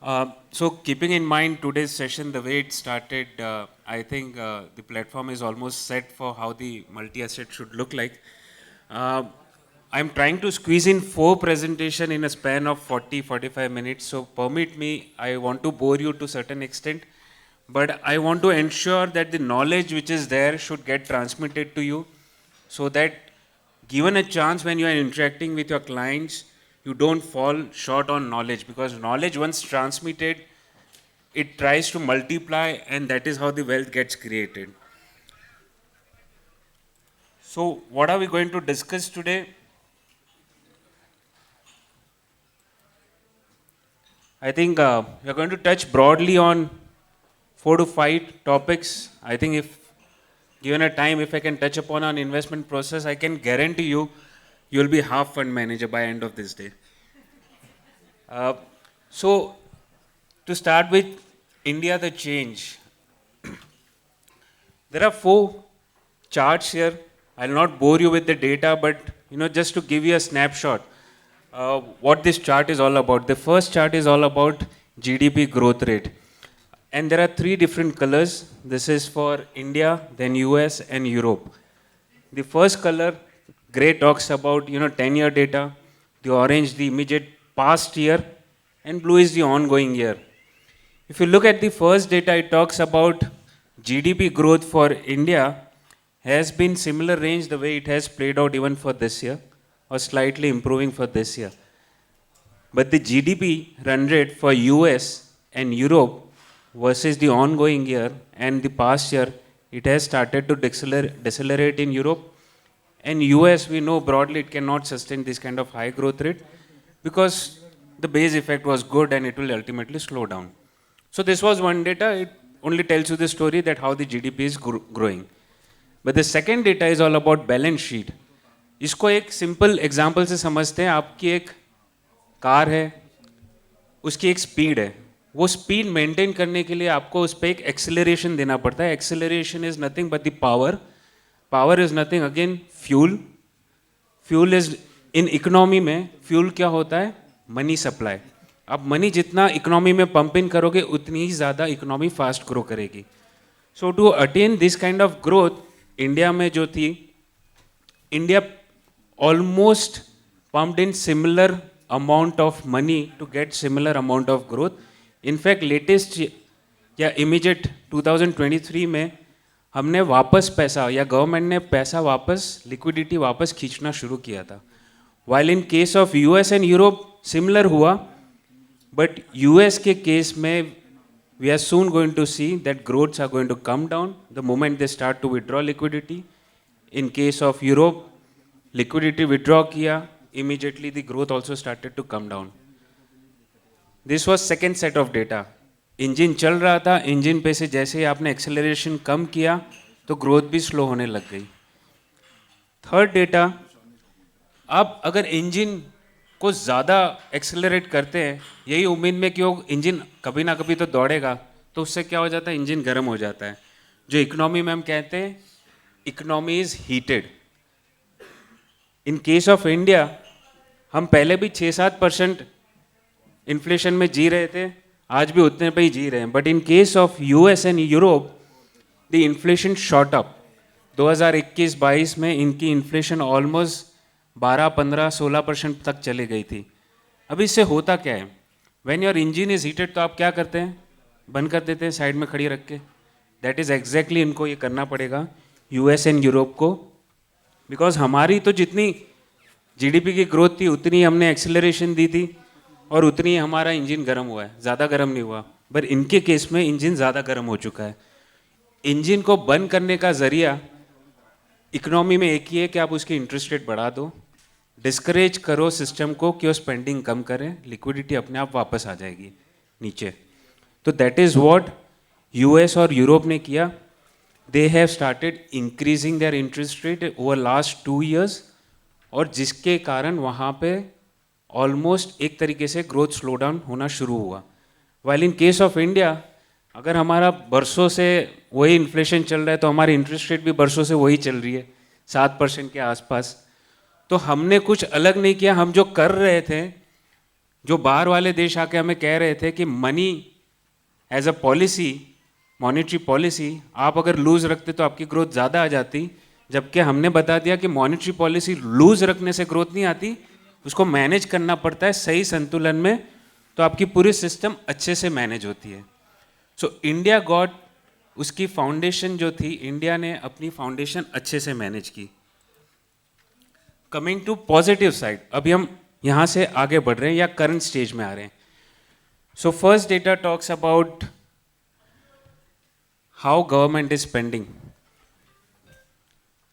So keeping in mind today's session, the way it started, I think the platform is almost set for how the multi-asset should look like. Uh, I'm trying to squeeze in 4 presentation in a span of 40-45 minutes. So permit me, I want to bore you to certain extent, but I want to ensure that the knowledge which is there should get transmitted to you so that given a chance when you are interacting with your clients, you don't fall short on knowledge, because knowledge once transmitted, it tries to multiply, and that is how the wealth gets created. So what are we going to discuss today? I think we are going to touch broadly on 4 to 5 topics. I think if given a time, if I can touch upon an investment process, I can guarantee you, you'll be half fund manager by end of this day. Uh, so to start with, India the change. There are 4 charts here. I'll not bore you with the data, but just to give you a snapshot, what this chart is all about. The first chart is all about GDP growth rate, and there are 3 different colors. This is for India, then US, and Europe. The first color, gray, talks about 10-year data. The orange, the immediate past year, and blue is the ongoing year. If you look at the first data, it talks about GDP growth for India has been similar range the way it has played out even for this year, or slightly improving for this year. But the GDP run rate for US and Europe versus the ongoing year and the past year, it has started to decelerate in Europe. And US, we know broadly it cannot sustain this kind of high growth rate because the base effect was good and it will ultimately slow down. So this was one data. It only tells you the story that how the GDP is growing. But the second data is all about balance sheet. इसको एक simple example से समझते हैं. आपकी एक car है, उसकी एक स्पीड है. वो स्पीड मेंटेन करने के लिए आपको उस पर एक एक्सेलरेशन देना पड़ता है. Acceleration is nothing but the power. Power is nothing again fuel. Fuel is in economy में फ्यूल क्या होता है? Money supply. आप मनी जितना इकोनॉमी में पंप इन करोगे उतनी ही ज़्यादा इकोनॉमी फास्ट ग्रो करेगी. So to attain this kind of growth, India में जो थी, India almost pumped in similar amount of money to get similar amount of growth. In fact, latest या immediate 2023 में हमने वापस पैसा या गवर्नमेंट ने पैसा वापस लिक्विडिटी वापस खींचना शुरू किया था. While in case of US and Europe similar हुआ, but US के केस में we are soon going to see that growths are going to come down the moment they start to withdraw liquidity. In case of Europe, liquidity withdraw किया, immediately the growth also started to come down. This was second set of data. Engine चल रहा था, engine पे से जैसे ही आपने acceleration कम किया तो ग्रोथ भी स्लो होने लग गई. थर्ड डेटा, आप अगर इंजन को ज़्यादा एक्सेलरेट करते हैं यही उम्मीद में कि वो इंजन कभी ना कभी तो दौड़ेगा, तो उससे क्या हो जाता है? इंजन गर्म हो जाता है. जो इकोनॉमी में हम कहते हैं economy is heated. In case of India, हम पहले भी 6-7% इन्फ्लेशन में जी रहे थे, आज भी उतने पे ही जी रहे हैं. But in case of US and Europe, the inflation shot up. 2021-22 में इनकी इन्फ्लेशन ऑलमोस्ट 12-15-16% तक चली गई थी. अभी इससे होता क्या है? When your engine is heated तो आप क्या करते हैं? बंद कर देते हैं साइड में खड़ी रख के. दैट इज़ एग्जैक्टली इनको ये करना पड़ेगा यूएस एंड यूरोप को, बिकॉज हमारी तो जितनी जीडीपी की ग्रोथ थी उतनी हमने एक्सेलरेशन दी थी और उतनी हमारा इंजन गर्म हुआ है, ज़्यादा गर्म नहीं हुआ. पर इनके केस में इंजन ज़्यादा गर्म हो चुका है. इंजन को बंद करने का ज़रिया इकोनॉमी में एक ही है कि आप उसकी इंटरेस्ट रेट बढ़ा दो, डिस्करेज करो सिस्टम को कि वो स्पेंडिंग कम करें, लिक्विडिटी अपने आप वापस आ जाएगी नीचे. तो दैट इज़ व्हाट यूएस और यूरोप ने किया. They have started increasing their interest rate over last 2 years, और जिसके कारण वहाँ पे ऑलमोस्ट एक तरीके से ग्रोथ स्लो डाउन होना शुरू हुआ. While in case of India, अगर हमारा बरसों से वही इन्फ्लेशन चल रहा है तो हमारी इंटरेस्ट रेट भी बरसों से वही चल रही है 7% के आसपास. तो हमने कुछ अलग नहीं किया. हम जो कर रहे थे जो बाहर वाले देश आके हमें कह रहे थे कि money as a policy, monetary policy, आप अगर लूज रखते तो आपकी ग्रोथ ज़्यादा आ जाती, जबकि हमने बता दिया कि मॉनेटरी पॉलिसी लूज रखने से ग्रोथ नहीं आती, उसको मैनेज करना पड़ता है सही संतुलन में, तो आपकी पूरी सिस्टम अच्छे से मैनेज होती है। सो इंडिया गॉट, उसकी फाउंडेशन जो थी, इंडिया ने अपनी फाउंडेशन अच्छे से मैनेज की। कमिंग टू पॉजिटिव साइड, अभी हम यहाँ से आगे बढ़ रहे हैं या करंट स्टेज में आ रहे हैं। So first data talks about how government is spending.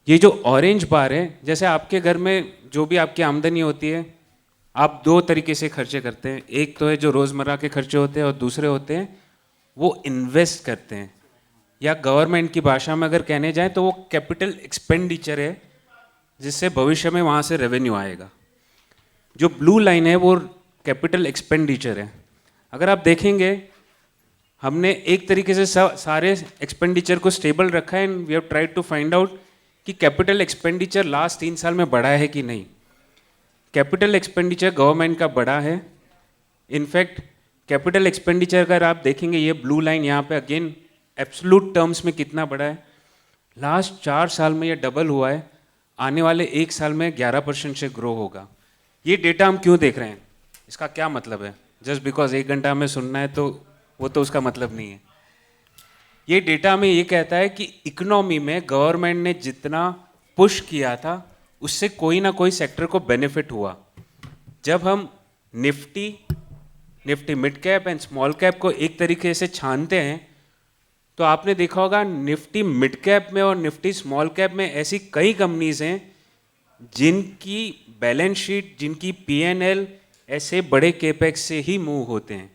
ये जो ऑरेंज बार है, जैसे आपके घर में जो भी आपकी आमदनी होती है, आप दो तरीके से खर्चे करते हैं। एक तो है जो रोज़मर्रा के खर्चे होते हैं और दूसरे होते हैं वो इन्वेस्ट करते हैं, या गवर्नमेंट की भाषा में अगर कहने जाए तो वो कैपिटल एक्सपेंडिचर है, जिससे भविष्य में वहाँ से रेवेन्यू आएगा। जो ब्लू लाइन है वो कैपिटल एक्सपेंडिचर है। अगर आप देखेंगे, हमने एक तरीके से सारे एक्सपेंडिचर को स्टेबल रखा है and we have tried to find out कि कैपिटल एक्सपेंडिचर लास्ट 3 साल में बढ़ा है कि नहीं। कैपिटल एक्सपेंडिचर गवर्नमेंट का बढ़ा है। इनफैक्ट कैपिटल एक्सपेंडिचर अगर आप देखेंगे, ये ब्लू लाइन यहाँ पे अगेन एब्सोल्यूट टर्म्स में कितना बढ़ा है, लास्ट 4 साल में ये डबल हुआ है, आने वाले 1 साल में 11% से ग्रो होगा। ये डेटा हम क्यों देख रहे हैं, इसका क्या मतलब है? जस्ट बिकॉज 1 घंटा हमें सुनना है तो वो तो उसका मतलब नहीं है। ये डेटा हमें ये कहता है कि इकोनॉमी में गवर्नमेंट ने जितना पुश किया था उससे कोई ना कोई सेक्टर को बेनिफिट हुआ। जब हम Nifty mid cap and small cap को एक तरीके से छानते हैं, तो आपने देखा होगा निफ्टी मिड कैप में और निफ्टी स्मॉल कैप में ऐसी कई कंपनीज हैं जिनकी बैलेंस शीट, जिनकी पीएनएल ऐसे बड़े केपेक्स से ही मूव होते हैं।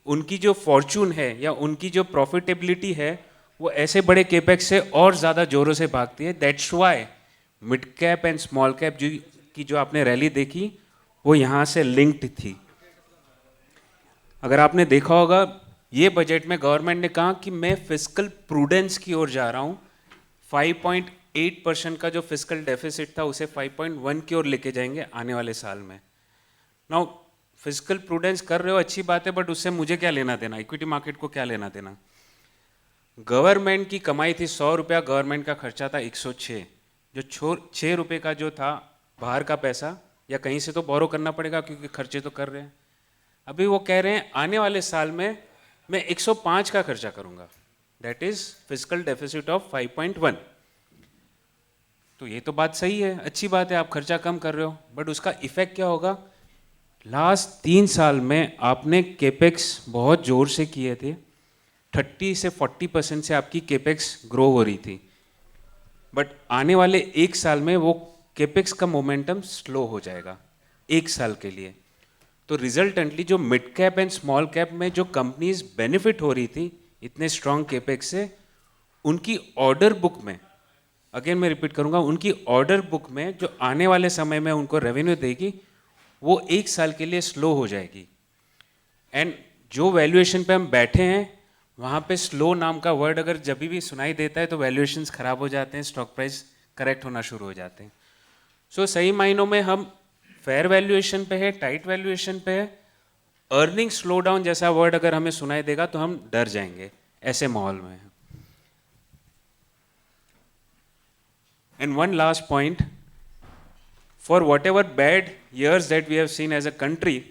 उनकी जो फॉर्चून है या उनकी जो प्रॉफिटेबिलिटी है वो ऐसे बड़े केपेक्स से और ज़्यादा जोरों से भागती है। That's why mid cap and small cap की जो आपने रैली देखी वो यहाँ से लिंक्ड थी। अगर आपने देखा होगा, ये बजट में गवर्नमेंट ने कहा कि मैं फिस्कल प्रूडेंस की ओर जा रहा हूँ। 5.8% का जो फिस्कल डेफिसिट था उसे 5.1 की ओर लेके जाएंगे आने वाले साल में। नाउ फिजिकल प्रूडेंस कर रहे हो, अच्छी बात है, बट उससे मुझे क्या लेना देना, इक्विटी मार्केट को क्या लेना देना। गवर्नमेंट की कमाई थी 100 रुपया, गवर्नमेंट का खर्चा था 106। जो 6 रुपये का जो था बाहर का पैसा या कहीं से तो बोरो करना पड़ेगा क्योंकि खर्चे तो कर रहे हैं। अभी वो कह रहे हैं आने वाले साल में मैं 105 का खर्चा करूंगा, that is physical deficit of 5.1। तो ये तो बात सही है, अच्छी बात है, आप खर्चा कम कर रहे हो, बट उसका इफेक्ट क्या होगा? लास्ट 3 साल में आपने केपेक्स बहुत जोर से किए थे, 30 से 40% से आपकी केपेक्स ग्रो हो रही थी, बट आने वाले 1 साल में वो केपेक्स का मोमेंटम स्लो हो जाएगा 1 साल के लिए। तो रिजल्टेंटली जो mid cap and small cap में जो कंपनीज बेनिफिट हो रही थी इतने स्ट्रॉन्ग केपेक्स से, उनकी ऑर्डर बुक में, अगेन मैं रिपीट करूंगा, उनकी ऑर्डर बुक में जो आने वाले समय में उनको रेवेन्यू देगी वो 1 साल के लिए स्लो हो जाएगी। एंड जो वैल्यूएशन पे हम बैठे हैं वहाँ पे स्लो नाम का वर्ड अगर जब भी सुनाई देता है तो वैल्यूएशंस खराब हो जाते हैं, स्टॉक प्राइस करेक्ट होना शुरू हो जाते हैं। सो सही मायनों में हम फेयर वैल्यूएशन पे है, टाइट वैल्यूएशन पे है। अर्निंग स्लो डाउन जैसा वर्ड अगर हमें सुनाई देगा तो हम डर जाएंगे ऐसे माहौल में। And one last point, for whatever bad years that we have seen as a country,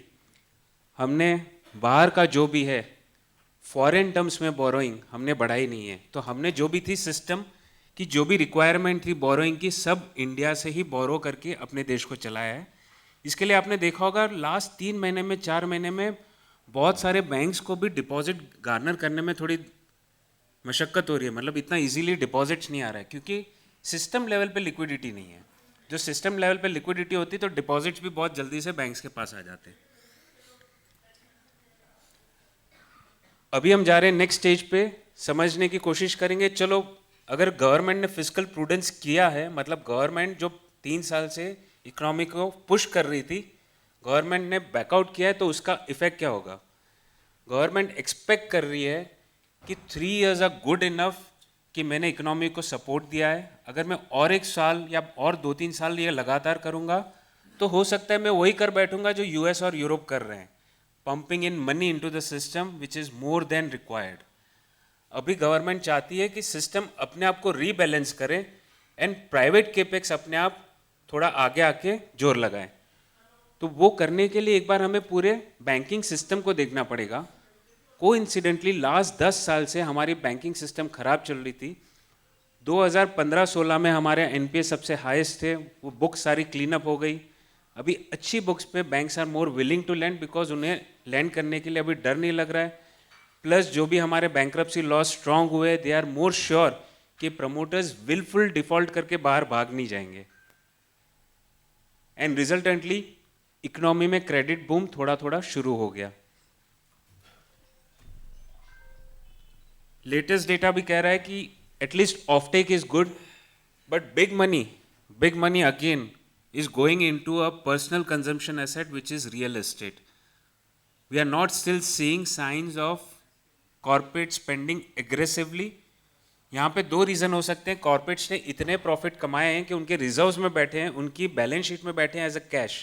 हमने बाहर का जो भी है फॉरेन टर्म्स में बोरोइंग हमने बढ़ाई नहीं है। तो हमने जो भी थी सिस्टम की जो भी रिक्वायरमेंट थी बोरोइंग की, सब इंडिया से ही बोरो करके अपने देश को चलाया है। इसके लिए आपने देखा होगा लास्ट 3 महीने में 4 महीने में बहुत सारे बैंक्स को भी डिपॉजिट गार्नर करने में थोड़ी मशक्क़त हो रही है, मतलब इतना इजीली डिपॉजिट्स नहीं आ रहा है क्योंकि सिस्टम लेवल पे लिक्विडिटी नहीं है। जो सिस्टम लेवल पे लिक्विडिटी होती तो डिपॉजिट्स भी बहुत जल्दी से बैंक्स के पास आ जाते। अभी हम जा रहे हैं नेक्स्ट स्टेज पे, समझने की कोशिश करेंगे। चलो, अगर गवर्नमेंट ने फिस्कल प्रूडेंस किया है, मतलब गवर्नमेंट जो 3 साल से इकोनॉमी को पुश कर रही थी, गवर्नमेंट ने बैकआउट किया है, तो उसका इफेक्ट क्या होगा? गवर्नमेंट एक्सपेक्ट कर रही है कि 3 इयर्स आर गुड इनफ कि मैंने इकोनॉमी को सपोर्ट दिया है, अगर मैं और 1 साल या और 2-3 साल ये लगातार करूंगा तो हो सकता है मैं वही कर बैठूंगा जो यूएस और यूरोप कर रहे हैं, pumping in money into the system which is more than required. अभी गवर्नमेंट चाहती है कि सिस्टम अपने आप को रीबैलेंस करे एंड प्राइवेट केपेक्स अपने आप थोड़ा आगे आके जोर लगाए। तो वो करने के लिए एक बार हमें पूरे बैंकिंग सिस्टम को देखना पड़ेगा। कोइंसिडेंटली लास्ट 10 साल से हमारी बैंकिंग सिस्टम खराब चल रही थी। 2015-16 में हमारे एनपीए सबसे हाईएस्ट थे, वो बुक्स सारी क्लीन अप हो गई। अभी अच्छी बुक्स पे banks are more willing to lend because उन्हें लैंड करने के लिए अभी डर नहीं लग रहा है। प्लस जो भी हमारे बैंक्रप्सी लॉ स्ट्रांग हुए, दे आर मोर श्योर कि प्रमोटर्स विलफुल डिफॉल्ट करके बाहर भाग नहीं जाएंगे। एंड रिजल्टेंटली इकोनॉमी में क्रेडिट बूम थोड़ा थोड़ा शुरू हो गया। लेटेस्ट डेटा भी कह रहा है कि at least offtake is good, but big money again is going into a personal consumption asset which is real estate. We are not still seeing signs of corporate spending aggressively. यहाँ पे दो reason हो सकते हैं। Corporates ने इतने profit कमाए हैं कि उनके रिजर्व्स में बैठे हैं, उनकी बैलेंस शीट में बैठे हैं एज अ कैश,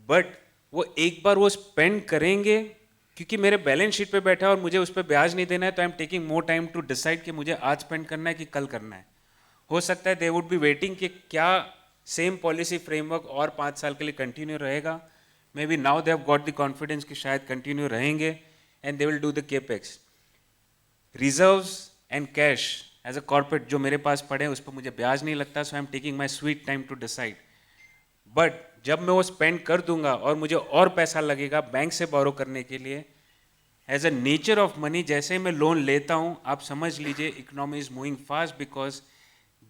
बट वो एक बार वो स्पेंड करेंगे क्योंकि मेरे बैलेंस शीट पे बैठा है और मुझे उस पर ब्याज नहीं देना है, तो I am taking more time to decide कि मुझे आज स्पेंड करना है कि कल करना है। हो सकता है दे वुड बी वेटिंग कि क्या सेम पॉलिसी फ्रेमवर्क और 5 साल के लिए कंटिन्यू रहेगा। Maybe now they have got the confidence कि शायद कंटिन्यू रहेंगे and they will do the capex. Reserves and cash as a corporate जो मेरे पास पड़े हैं उस पर मुझे ब्याज नहीं लगता, so I am taking my sweet time to decide. But जब मैं वो स्पेंड कर दूंगा और मुझे और पैसा लगेगा बैंक से बोरो करने के लिए, as a nature of money जैसे ही मैं लोन लेता हूँ, आप समझ लीजिए economy is moving fast because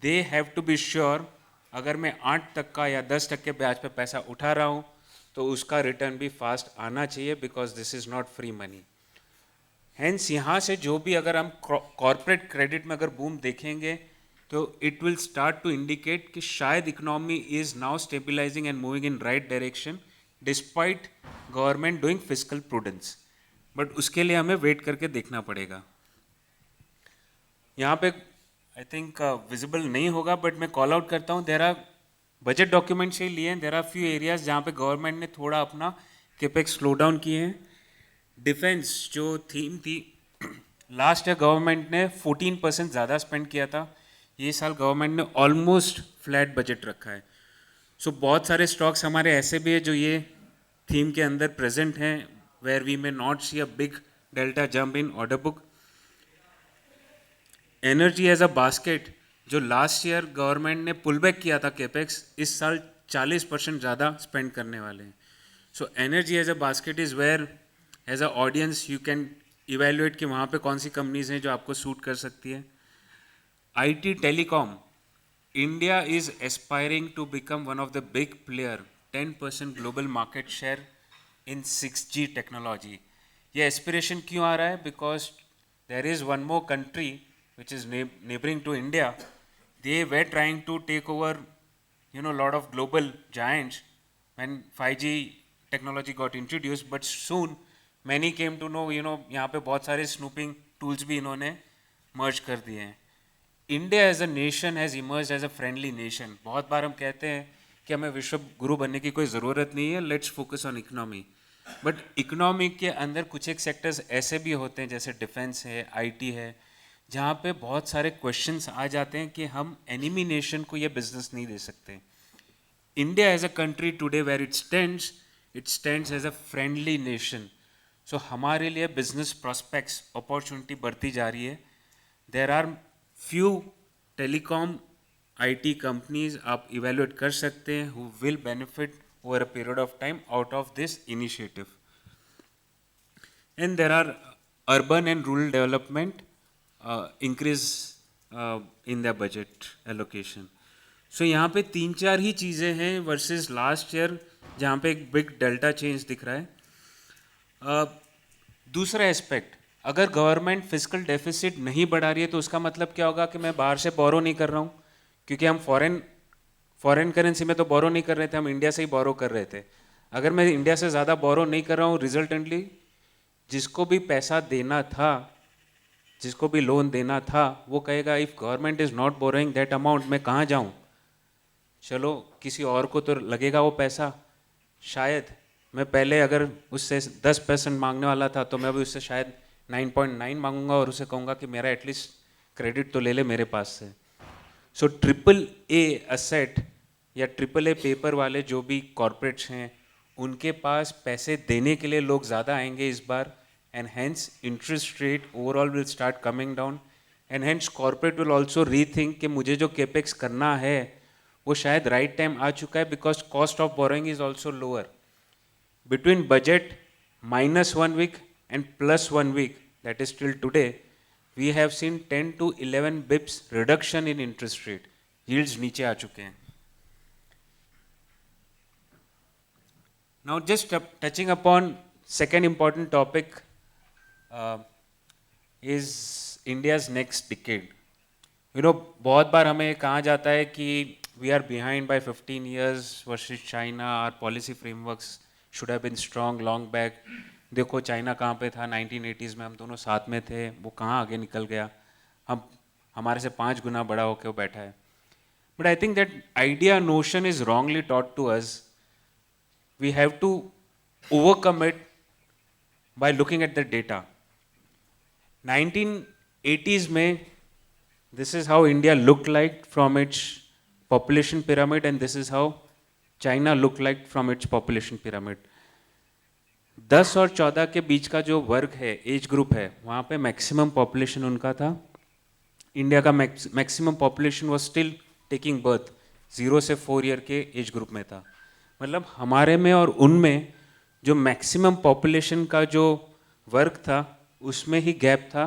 they have to be sure अगर मैं 8 तक का या 10 तक के ब्याज पे पैसा उठा रहा हूँ तो उसका रिटर्न भी फास्ट आना चाहिए because this is not free money. Hence यहाँ से जो भी अगर हम कॉर्पोरेट क्रेडिट में अगर बूम देखेंगे तो it will start to indicate कि शायद economy is now stabilising and moving in right direction despite government doing fiscal prudence, but उसके लिए हमें वेट करके देखना पड़ेगा। यहाँ पे आई थिंक विजिबल नहीं होगा बट मैं कॉल आउट करता हूँ, देर आर बजट डॉक्यूमेंट से लिए हैं, देर आर फ्यू एरियाज जहाँ पे गवर्नमेंट ने थोड़ा अपना केपेक्स स्लो डाउन किए हैं। डिफेंस जो थीम थी लास्ट ईयर गवर्नमेंट ने 14% ज़्यादा स्पेंड किया था, ये साल गवर्नमेंट ने ऑलमोस्ट फ्लैट बजट रखा है। सो बहुत सारे स्टॉक्स हमारे ऐसे भी है जो ये थीम के अंदर प्रेजेंट हैं, where we may not see a big delta jump in order book. Energy as a basket जो लास्ट ईयर गवर्नमेंट ने पुल बैक किया था केपेक्स, इस साल 40% ज़्यादा स्पेंड करने वाले हैं। So energy as a basket is where as a audience you can evaluate कि वहाँ पे कौन सी कंपनीज हैं जो आपको सूट कर सकती है। IT telecom, India is aspiring to become one of the big player, 10% global market share in 6G technology. ये एस्पिरेशन क्यों आ रहा है? Because there is one more country which is neighboring to India. They were trying to take over, lot of global giants when 5G technology got introduced. But soon, many came to know, यहाँ पे बहुत सारे snooping tools भी इन्होंने merge कर दिए हैं। India as a nation has emerged as a friendly nation. बहुत बार हम कहते हैं कि हमें विश्व गुरु बनने की कोई ज़रूरत नहीं है, let's focus on economy. But economy के अंदर कुछ एक सेक्टर्स ऐसे भी होते हैं जैसे डिफेंस है, आईटी है, जहाँ पे बहुत सारे क्वेश्चंस आ जाते हैं कि हम एनिमी नेशन को ये बिजनेस नहीं दे सकते। India as a country today where it stands as a friendly nation. So हमारे लिए बिजनेस प्रोस्पेक्ट्स अपॉर्चुनिटी बढ़ती जा रही है। There are few telecom IT companies आप इवेल्युएट कर सकते हैं who will benefit over a period of time out of this initiative. And there are urban and rural development increase in the budget allocation. So यहाँ पे 3-4 ही चीज़ें हैं versus last year जहाँ पे एक बिग डेल्टा चेंज दिख रहा है। दूसरा एस्पेक्ट, अगर गवर्नमेंट फिजिकल डेफिसिट नहीं बढ़ा रही है तो उसका मतलब क्या होगा कि मैं बाहर से बोरो नहीं कर रहा हूँ, क्योंकि हम फॉरेन करेंसी में तो बोरो नहीं कर रहे थे, हम इंडिया से ही बोरो कर रहे थे। अगर मैं इंडिया से ज़्यादा बोरो नहीं कर रहा हूँ, रिजल्टेंटली जिसको भी पैसा देना था, जिसको भी लोन देना था, वो कहेगा if government is not borrowing that amount, मैं कहाँ जाऊँ? चलो किसी और को तो लगेगा वो पैसा, शायद मैं पहले अगर उससे 10% मांगने वाला था तो मैं भी उससे शायद 9.9 मांगूंगा और उसे कहूँगा कि मेरा एटलीस्ट क्रेडिट तो ले ले मेरे पास से। सो ट्रिपल ए असेट या ट्रिपल ए पेपर वाले जो भी कॉरपोरेट्स हैं, उनके पास पैसे देने के लिए लोग ज़्यादा आएंगे इस बार, and hence interest rate overall will start coming down, and hence corporate will also rethink कि मुझे जो केपेक्स करना है वो शायद राइट टाइम आ चुका है, because cost of borrowing is also lower. Between budget minus 1 week and plus 1 week, that is till today, we have seen 10 to 11 bips reduction in interest rate. Yields नीचे आ चुके हैं. Now just touching upon second important topic uh, is India's next decade. You know, बहुत बार हमें कहा जाता है कि we are behind by 15 years versus China, our policy frameworks should have been strong long back. देखो चाइना कहाँ पे था 1980s में, हम दोनों साथ में थे, वो कहाँ आगे निकल गया, हम हमारे से 5 गुना बड़ा होके वो बैठा है. But I think that idea notion is wrongly taught to us. We have to overcome it by looking at the data. 1980s में this is how India looked like from its population pyramid, and this is how China looked like from its population pyramid. 10 और 14 के बीच का जो वर्ग है, age group है, वहाँ पे मैक्सिमम पॉपुलेशन उनका था. इंडिया का maximum population was still taking birth 0 से 4 ईयर के एज ग्रुप में था. मतलब हमारे में और उनमें जो मैक्सिमम पॉपुलेशन का जो वर्ग था उसमें ही गैप था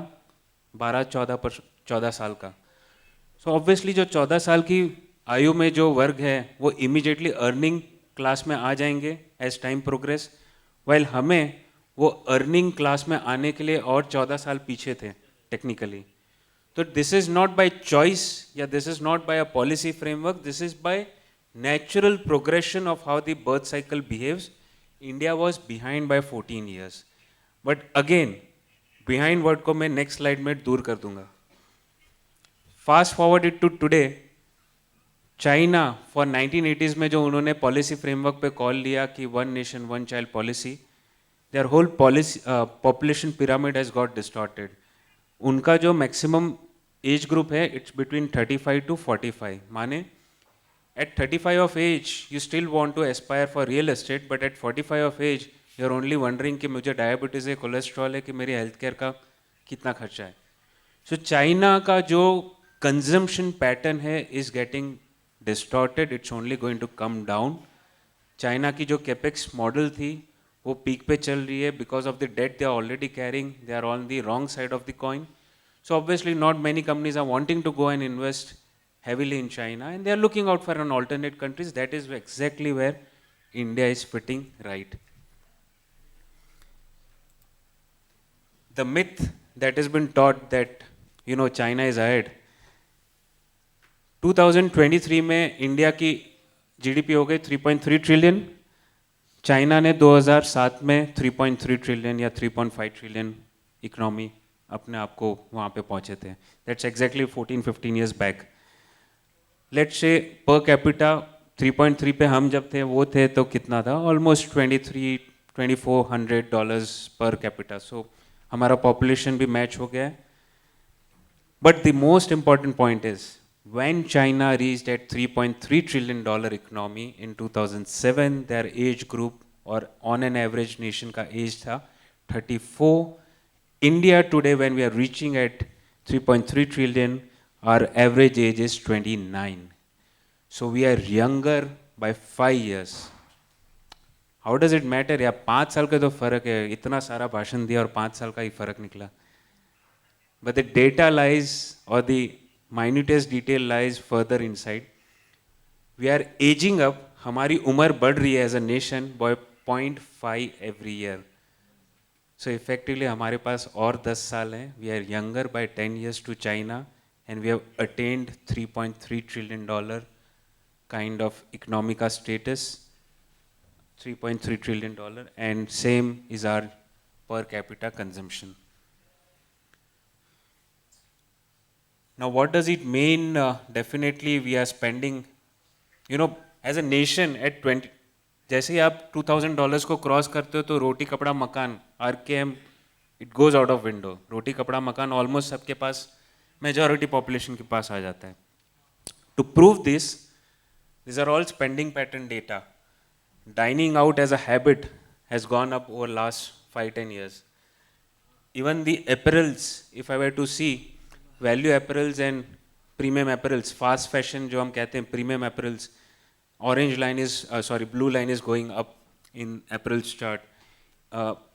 14 साल का. सो ऑब्वियसली जो 14 साल की आयु में जो वर्ग है वो इमीडिएटली अर्निंग क्लास में आ जाएंगे एज टाइम प्रोग्रेस, वाइल हमें वो अर्निंग क्लास में आने के लिए और 14 साल पीछे थे टेक्निकली. तो this is not by choice या this is not by a policy framework, this is by natural progression of how the birth cycle behaves. India was behind by 14 years. But again, behind word को मैं next slide में दूर कर दूंगा. Fast forward it to today, China for 1980s में जो उन्होंने policy framework पे call लिया कि one nation one child policy, their whole policy population pyramid has got distorted. उनका जो maximum age group है it's between 35 to 45. माने at 35 of age you still want to aspire for real estate, but at 45 of age you are only wondering कि मुझे diabetes है, cholesterol है, कि मेरी हेल्थ केयर का कितना खर्चा है. सो चाइना का जो कंजम्पशन पैटर्न है is getting distorted, it's only going to come down. China की जो कैपेक्स मॉडल थी वो पीक पे चल रही है because of the debt they are already carrying, they are on the wrong side of the coin. So obviously not many companies are wanting to go and invest heavily in China, and they are looking out for an alternate countries. That is exactly where India is fitting right. The myth that has been taught that China is ahead. 2023 में India की GDP हो गई 3.3 trillion, China ने 2007 में 3.3 trillion या 3.5 trillion economy अपने आप को वहाँ पे पहुँचे थे. That's exactly 14-15 years back. Let's say per capita 3.3 पे हम जब थे वो थे तो कितना था, ऑलमोस्ट $2,300-2,400 पर कैपिटा. सो हमारा पॉपुलेशन भी मैच हो गया है. But the most important point is when China reached at $3.3 trillion economy in 2007, their age group और ऑन एन एवरेज नेशन का एज था 34. India today when we are reaching at 3.3 trillion, our average age is 29. So we are younger by 5 years. How does it matter? या 5 साल का तो फर्क है, इतना सारा भाषण दिया और 5 साल का ही फर्क निकला. But the data lies, or the minutest detail lies further inside. We are aging up. हमारी उम्र बढ़ रही है as a nation by 0.5 every year. So effectively हमारे पास और 10 साल हैं. We are younger by 10 years to China. And we have attained $3.3 trillion kind of economic status, $3.3 trillion, and same is our per capita consumption. Now what does it mean? Definitely we are spending you know, as a nation at 20, जैसे ही आप $2,000 को cross करते हो तो रोटी kapda makaan RKM it goes out of window. Roti kapda makaan almost सबके पास, majority population के पास आ जाता है. To prove this, these are all spending pattern data. Dining out as a habit has gone up over last 5-10 years. Even the apparels, if I were to see value apparels and premium apparels, fast fashion जो हम कहते हैं premium apparels, orange line is blue line is going up in apparels chart.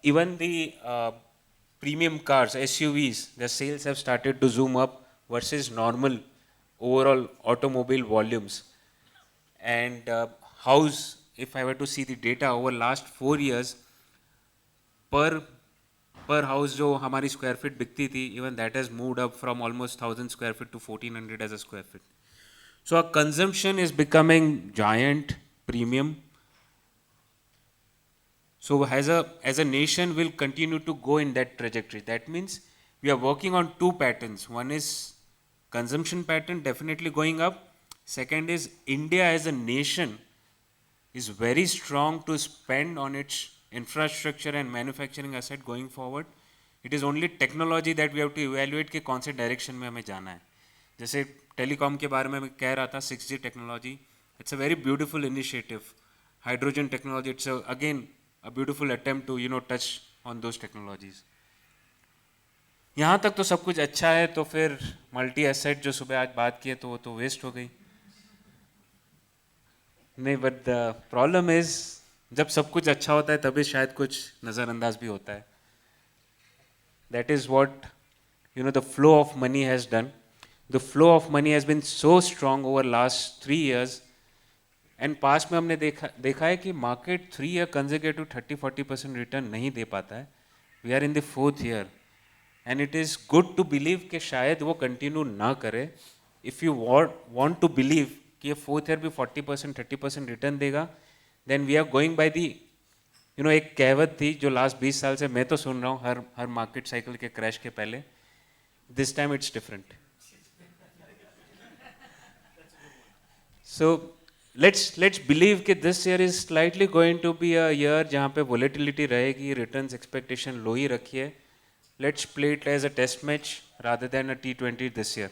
Even the premium cars, SUVs, the sales have started to zoom up versus normal overall automobile volumes. And house, if I were to see the data over last 4 years, per house जो हमारी square feet बिकती थी, even that has moved up from almost 1,000 square feet to 1,400 as a square feet. So our consumption is becoming giant, premium. So as a nation, we'll continue to go in that trajectory. That means we are working on two patterns. One is consumption pattern definitely going up. Second is India as a nation is very strong to spend on its infrastructure and manufacturing asset going forward. It is only technology that we have to evaluate कि कौन से direction में हमें जाना है. जैसे telecom के बारे में मैं कह रहा था, 6G technology, it's a very beautiful initiative. Hydrogen technology, it's again a beautiful attempt to touch on those technologies. यहाँ तक तो सब कुछ अच्छा है, तो फिर मल्टी एसेट जो सुबह आज बात की है तो वो तो वेस्ट हो गई. नहीं, बट द प्रॉब्लम इज जब सब कुछ अच्छा होता है तभी शायद कुछ नज़रअंदाज भी होता है. That is what the flow of money has done. The flow of money has been so strong over last 3 years. And past में हमने देखा है कि मार्केट 3 year कंसेक्यूटिव 30-40% रिटर्न नहीं दे पाता है. We are in the 4th year and it is good to believe कि शायद वो कंटिन्यू ना करे. If you want to believe कि ये 4th year भी 40% 30% रिटर्न देगा, then we are going by the एक कहावत थी जो लास्ट 20 साल से मैं तो सुन रहा हूँ हर मार्केट साइकिल के क्रैश के पहले. This time it's different. So let's believe कि this year is slightly going to be a year जहाँ पे वोलेटिलिटी रहेगी, रिटर्न्स एक्सपेक्टेशन लो ही रखिए. Let's play it as a test match rather than a T20 this year.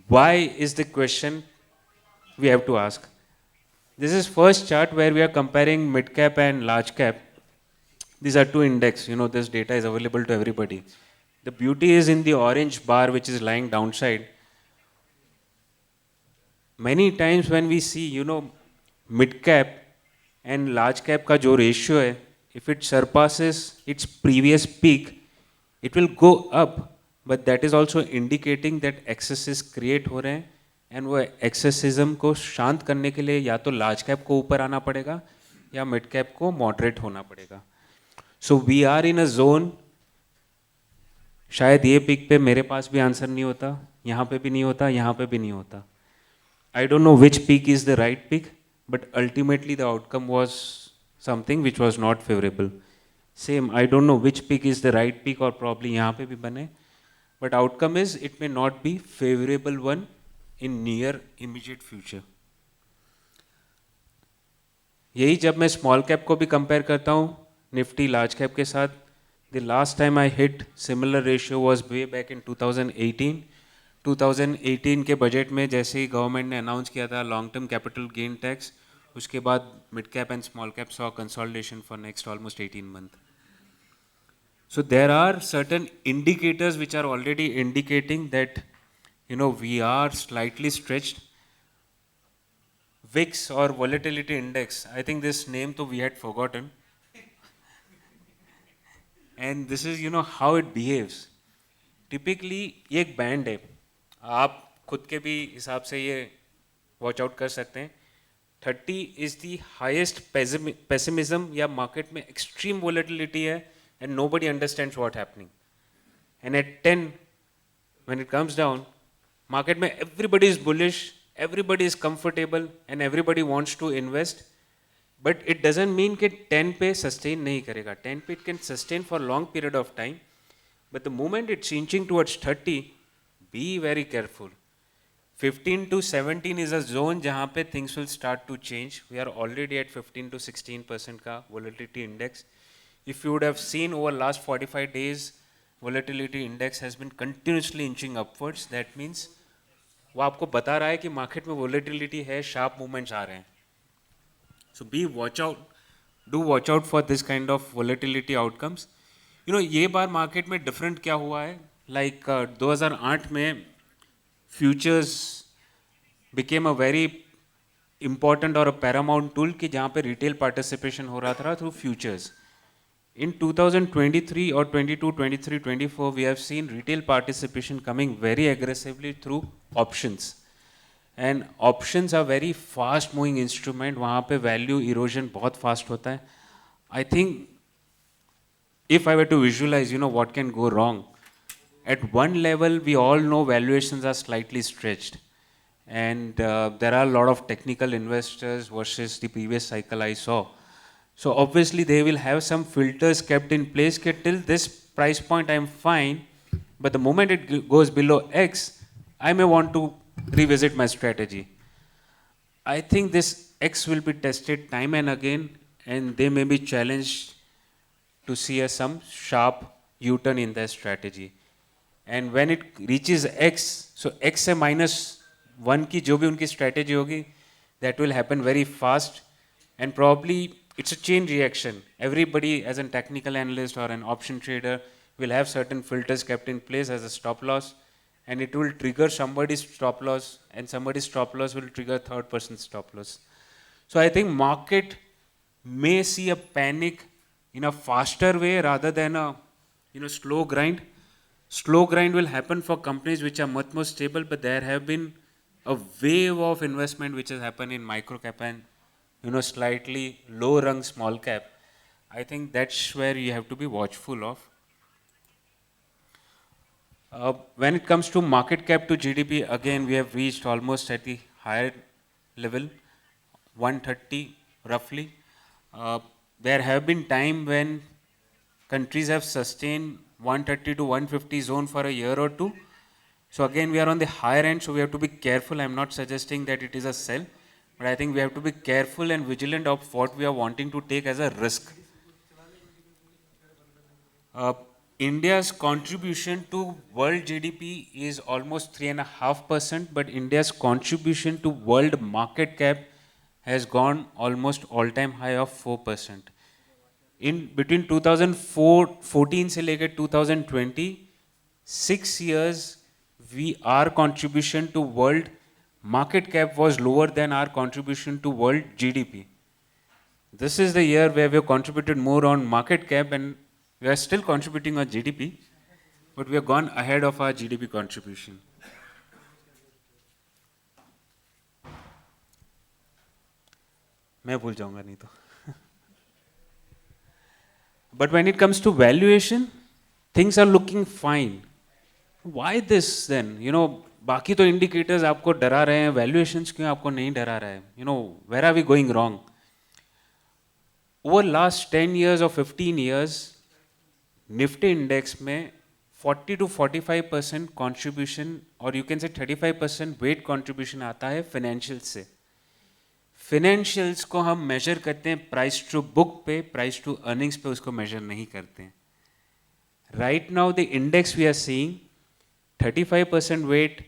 Why is the question we have to ask. This is first chart where we are comparing mid cap and large cap. These are two index, this data is available to everybody. The beauty is in the orange bar which is lying downside. Many times when we see, mid cap and large cap का जो ratio है, if it surpasses its previous peak, it will go up, but that is also indicating that excesses create हो रहे हैं. And वो एक्सेसिज्म को शांत करने के लिए या तो लार्ज कैप को ऊपर आना पड़ेगा या मिड कैप को मॉडरेट होना पड़ेगा. So we are in a zone. शायद ये पिक पे मेरे पास भी आंसर नहीं होता, यहाँ पे भी नहीं होता, यहाँ पे भी नहीं होता. I don't know which peak is the right peak, but ultimately the outcome was something which was not favourable. Same I don't know which peak is the right peak और प्रॉब्ली यहाँ पे भी बने, but outcome is it may not be favourable one in near immediate future. यही जब मैं small cap को भी कंपेयर करता हूँ निफ्टी लार्ज कैप के साथ, the last time I hit similar ratio was way back in 2018. 2018 के बजट में जैसे ही गवर्नमेंट ने अनाउंस किया था long term capital gain tax, उसके बाद mid cap and small cap saw consolidation for next almost 18 months. So there are certain indicators which are already indicating that we are slightly stretched. VIX or volatility index, I think this name to we had forgotten. And this is how it behaves. Typically ये एक band है, आप खुद के भी हिसाब से ये वॉच आउट कर सकते हैं. 30 is the highest pessimism या मार्केट में extreme volatility है and nobody understands what happening. And at 10 when it comes down, market में everybody is bullish, everybody is comfortable and everybody wants to invest, but it doesn't mean कि 10 पे sustain नहीं करेगा. 10 पे it can sustain for long period of time, but the moment it's inching towards 30, be very careful. 15 to 17 is a zone जहाँ पे things will start to change. We are already at 15 to 16% का volatility index. If you would have seen over last 45 days, volatility index has been continuously inching upwards. That means वो आपको बता रहा है कि market में वोलेटिलिटी है, sharp movements आ रहे हैं. So be watch out, do watch out for this kind of volatility outcomes. ये बार मार्केट में डिफरेंट क्या हुआ है, लाइक 2008 में futures became a very important और अ पैरामाउंट टूल कि जहाँ पे रिटेल पार्टिसिपेशन हो रहा था through futures. In 2023 or 22, 23, 24, we have seen retail participation coming very aggressively through options. And options are very fast moving instrument. वहाँ पे value erosion बहुत fast होता है. I think if I were to visualize, what can go wrong. At one level, we all know valuations are slightly stretched. And there are a lot of technical investors versus the previous cycle I saw. So obviously they will have some filters kept in place that till this price point I'm fine, but the moment it goes below X, I may want to revisit my strategy. I think this X will be tested time and again, and they may be challenged to see some sharp U-turn in their strategy. And when it reaches X, so X से -1 की जो भी उनकी strategy होगी, that will happen very fast, and probably it's a chain reaction. Everybody as a technical analyst or an option trader will have certain filters kept in place as a stop loss, and it will trigger somebody's stop loss, and somebody's stop loss will trigger third person's stop loss. So I think market may see a panic in a faster way rather than a slow grind. Slow grind will happen for companies which are much more stable, but there have been a wave of investment which has happened in micro cap and slightly low rung small cap. I think that's where you have to be watchful of. When it comes to market cap to GDP, again, we have reached almost at the higher level, 130 roughly. There have been time when countries have sustained 130 to 150 zone for a year or two. So again, we are on the higher end, so we have to be careful. I'm not suggesting that it is a sell. But I think we have to be careful and vigilant of what we are wanting to take as a risk. India's contribution to world GDP is almost 3.5%, but India's contribution to world market cap has gone almost all-time high of 4%. In between 2014 से लेकर 2020, 6 years, our contribution to world market cap was lower than our contribution to world GDP. This is the year where we have contributed more on market cap, and we are still contributing on GDP, but we have gone ahead of our GDP contribution. मैं भूल जाऊंगा नहीं तो. But when it comes to valuation, things are looking fine. Why this then? बाकी तो indicators आपको डरा रहे हैं, वैल्यूएशंस क्यों आपको नहीं डरा रहा है? Where are we going wrong? Over last 10 years और 15 years, निफ्टी इंडेक्स में 40 to 45% कॉन्ट्रीब्यूशन, और you can say 35% wait contribution आता है फाइनेंशियल्स से. फाइनेंशियल्स को हम मेजर करते हैं प्राइस टू बुक पे, प्राइस टू अर्निंग्स पे उसको मेजर नहीं करते हैं. Right now the index we are seeing 35% weight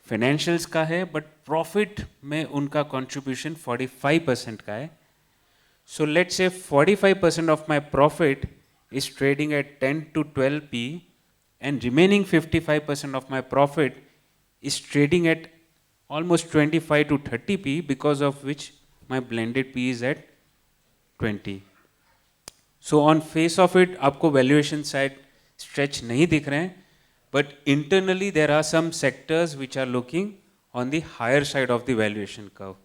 financials का है, बट प्रॉफिट में उनका कंट्रीब्यूशन 45% का है. So let's say 45% of my profit is trading at 10 to 12 P, and remaining 55% of my profit is trading at almost 25 to 30 P, because of which my blended P is at 20. So on face of it, आपको valuation side stretch नहीं दिख रहे हैं, but internally there are some sectors which are looking on the higher side of the valuation curve.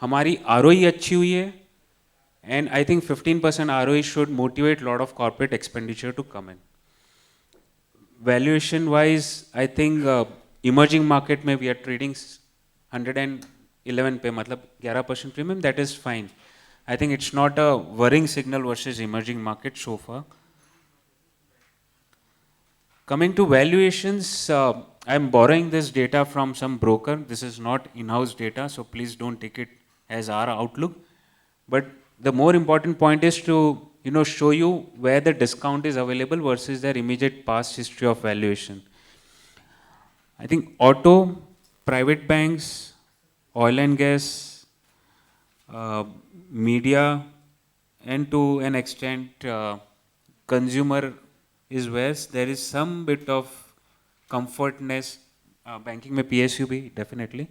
हमारी ROE अच्छी हुई है, and I think 15% ROE should motivate a lot of corporate expenditure to come in. Valuation wise, I think emerging market में we are trading 111 पे, मतलब 11% premium. That is fine. I think it's not a worrying signal versus emerging market so far. Coming to valuations, I'm borrowing this data from some broker. This is not in-house data, so please don't take it as our outlook. But the more important point is to show you where the discount is available versus their immediate past history of valuation. I think auto, private banks, oil and gas, uh, media, and to an extent consumer is where there is some bit of comfortness. Banking में PSU भी definitely.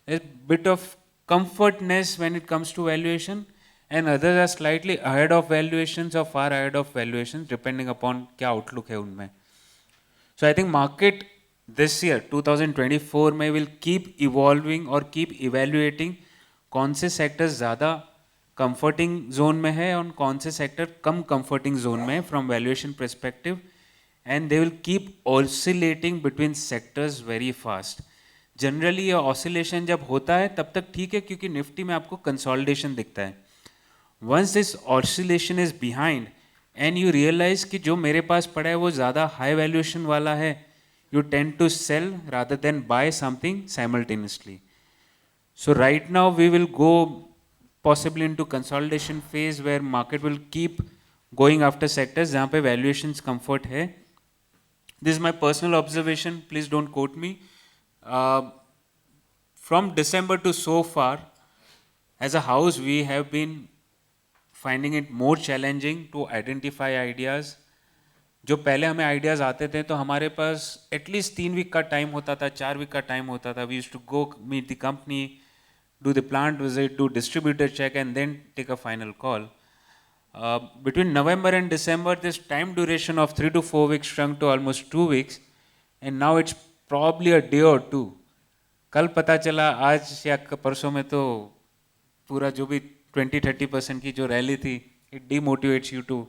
There's bit of comfortness when it comes to valuation, and others are slightly ahead of valuations or far ahead of valuations depending upon क्या outlook है उनमें. So I think market this year 2024 में will keep evolving or keep evaluating कौन से sectors ज़्यादा comforting zone में है और कौन से sector कम comforting zone में है from valuation perspective, and they will keep oscillating between sectors very fast. Generally ये oscillation जब होता है तब तक ठीक है क्योंकि निफ्टी में आपको consolidation दिखता है. Once this oscillation is behind and you realize कि जो मेरे पास पड़ा है वो ज़्यादा high valuation वाला है, you tend to sell rather than buy something simultaneously. So right now we will go possibly into consolidation phase where market will keep going after sectors जहाँ पे valuations comfort है. This is my personal observation, please don't quote me. From December to so far, as a house we have been finding it more challenging to identify ideas. जो पहले हमें ideas आते थे तो हमारे पास एटलीस्ट 3 वीक का टाइम होता था, 4 वीक का टाइम होता था. We used to go meet the company, do the plant visit, do distributor check, and then take a final call. Between November and December, this time duration of 3 to 4 weeks shrunk to almost 2 weeks, and now it's probably a day or two. कल पता चला आज या परसों में तो पूरा जो भी 20-30% की जो रैली थी, it demotivates you to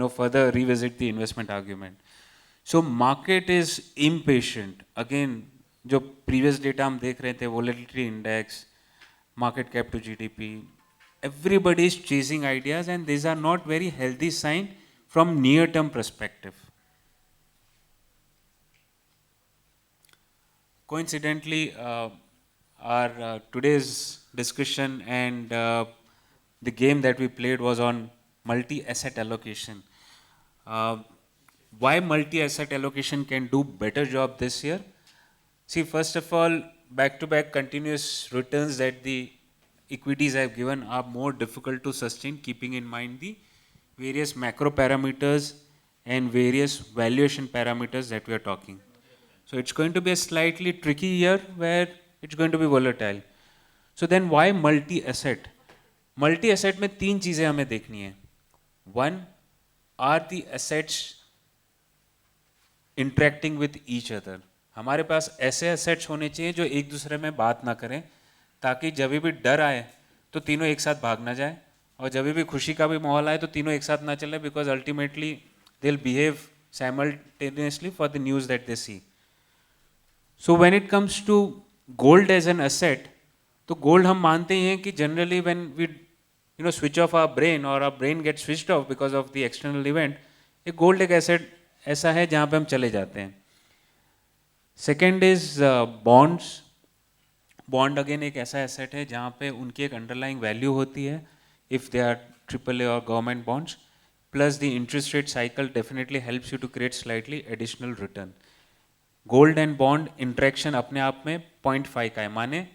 further revisit the investment argument. So market is impatient. Again, जो previous data हम देख रहे थे, volatility index, market cap to GDP, everybody is chasing ideas, and these are not very healthy sign from near term perspective. Coincidentally, our today's discussion and the game that we played was on multi-asset allocation. Why multi-asset allocation can do better job this year? See, first of all, back-to-back continuous returns that the equities have given are more difficult to sustain, keeping in mind the various macro parameters and various valuation parameters that we are talking. So it's going to be a slightly tricky year where it's going to be volatile. So then why multi-asset? Multi-asset में 3 चीज़ें हमें देखनी है. One, are the assets interacting with each other? हमारे पास ऐसे assets होने चाहिए जो एक दूसरे में बात ना करें, ताकि जब भी डर आए तो तीनों एक साथ भाग ना जाए, और जब भी खुशी का भी माहौल आए तो तीनों एक साथ ना चले, because ultimately they'll behave simultaneously for the news that they see. So when it comes to gold as an asset, तो gold हम मानते हैं कि generally when we switch off our brain or our brain gets switched off because of the external event, एक gold एक asset ऐसा है जहाँ पे हम चले जाते हैं. Second is bonds. Bond again एक ऐसा asset है जहाँ पे उनकी एक underlying value होती है if they are AAA or government bonds, plus the interest rate cycle definitely helps you to create slightly additional return. Gold and bond interaction अपने आप में 0.5 का है, माने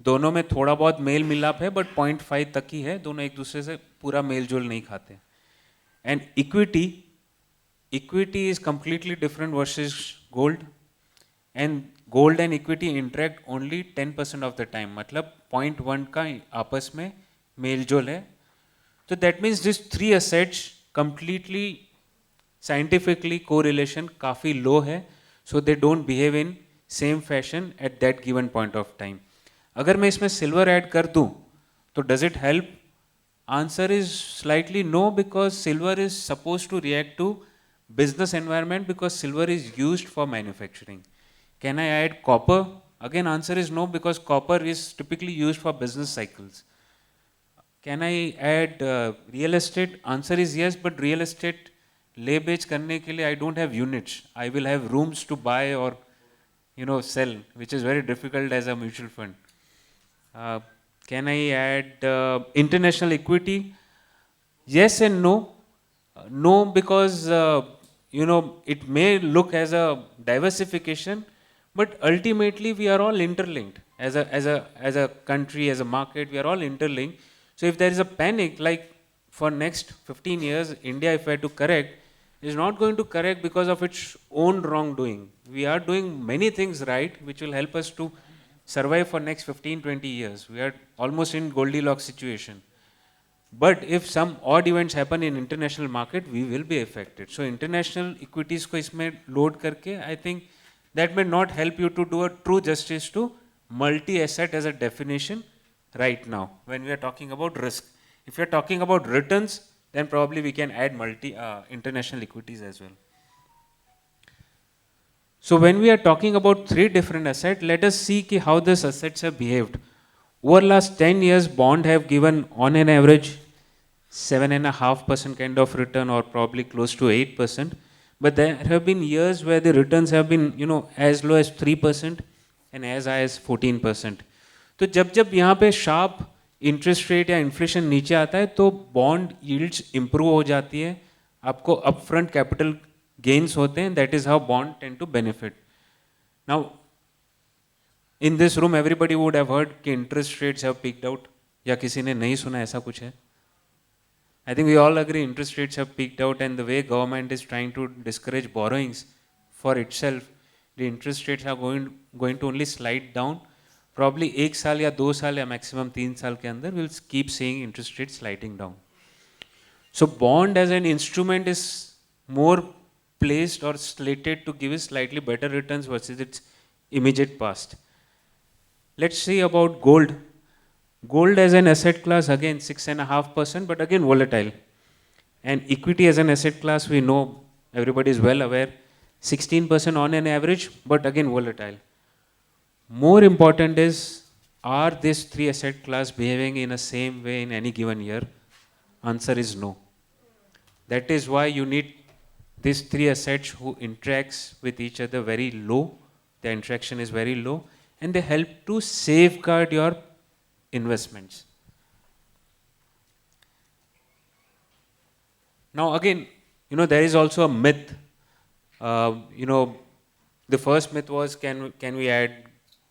दोनों में थोड़ा बहुत मेल मिलाप है बट 0.5 तक ही है, दोनों एक दूसरे से पूरा मेल जोल नहीं खाते. And equity is completely different versus gold, and gold and equity interact only 10% of the time, मतलब 0.1 का आपस में मेल जोल है. तो that means this 3 assets completely scientifically correlation काफ़ी लो है, so they don't behave in same fashion at that given point of time. अगर मैं इसमें सिल्वर ऐड कर दूं तो does it help? Answer is slightly no, because silver is supposed to react to business environment, because silver is used for manufacturing. Can I add copper? Again answer is no, because copper is typically used for business cycles. Can I add real estate? Answer is yes, but real estate ले बेच करने के लिए I don't have units. I will have rooms to buy or sell, which is very difficult as a mutual fund. Uh, can I add international equity? Yes and no. No, because it may look as a diversification, but ultimately we are all interlinked. As a country, as a market, we are all interlinked. So if there is a panic, like for next 15 years, India, if I had to correct, is not going to correct because of its own wrongdoing. We are doing many things right, which will help us to survive for next 15, 20 years. We are almost in Goldilocks situation. But if some odd events happen in international market, we will be affected. So international equities को इसमें load करके, I think that may not help you to do a true justice to multi-asset as a definition right now when we are talking about risk. If we are talking about returns, then probably we can add international equities as well. So when we are talking about three different assets, let us see how these assets have behaved. Over last 10 years, bond have given on an average 7.5% kind of return, or probably close to 8%. But there have been years where the returns have been, as low as 3% and as high as 14%. तो जब यहाँ पे sharp interest rate या inflation नीचे आता है, तो bond yields improve हो जाती है, आपको upfront capital gains होते हैं, that is how bond tend to benefit. Now, in this room, everybody would have heard कि interest rates have peaked out, या किसी ने नहीं सुना ऐसा कुछ है? I think we all agree interest rates have peaked out, and the way government is trying to discourage borrowings for itself, the interest rates are going to only slide down. Probably 1 साल या 2 साल या maximum 3 साल के अंदर we'll keep seeing interest rates sliding down. So bond as an instrument is more placed or slated to give us slightly better returns versus its immediate past. Let's see about gold. Gold as an asset class, again 6.5%, but again volatile. And equity as an asset class, we know, everybody is well aware, 16% on an average, but again volatile. More important is, are these three asset class behaving in the same way in any given year? Answer is no. That is why you need these three assets who interacts with each other very low. The interaction is very low, and they help to safeguard your investments. Now again, there is also a myth. The first myth was, can we add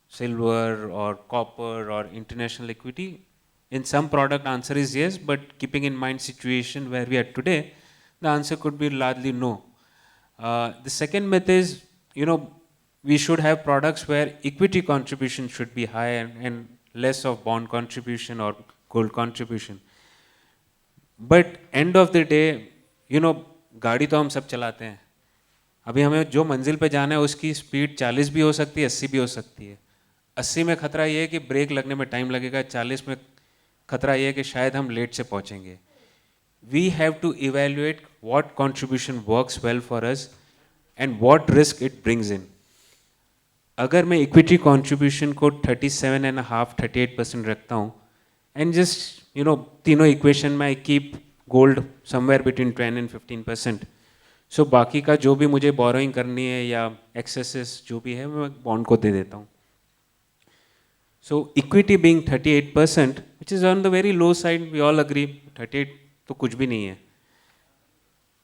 silver or copper or international equity? In some product, answer is yes, but keeping in mind situation where we are today, the answer could be largely no. The second myth is, we should have products where equity contribution should be high and less of bond contribution or gold contribution. But end of the day, गाड़ी तो हम सब चलाते हैं. अभी हमें जो मंजिल पे जाना है उसकी स्पीड 40 भी हो सकती है, 80 भी हो सकती है. 80 में खतरा ये है कि ब्रेक लगने में टाइम लगेगा, 40 में खतरा ये है कि शायद हम लेट से पहुंचेंगे. We have to evaluate what contribution works well for us and what risk it brings in. अगर मैं इक्विटी कंट्रीब्यूशन को 37.5-38% रखता हूँ, एंड जस्ट तीनों इक्वेशन में I keep gold somewhere between 10 and 15%. सो बाकी का जो भी मुझे बोरोइंग करनी है या एक्सेसेस जो भी है मैं बॉन्ड को दे देता हूँ. So equity being 38%, which is on the very low side, we all agree, 38 तो कुछ भी नहीं है.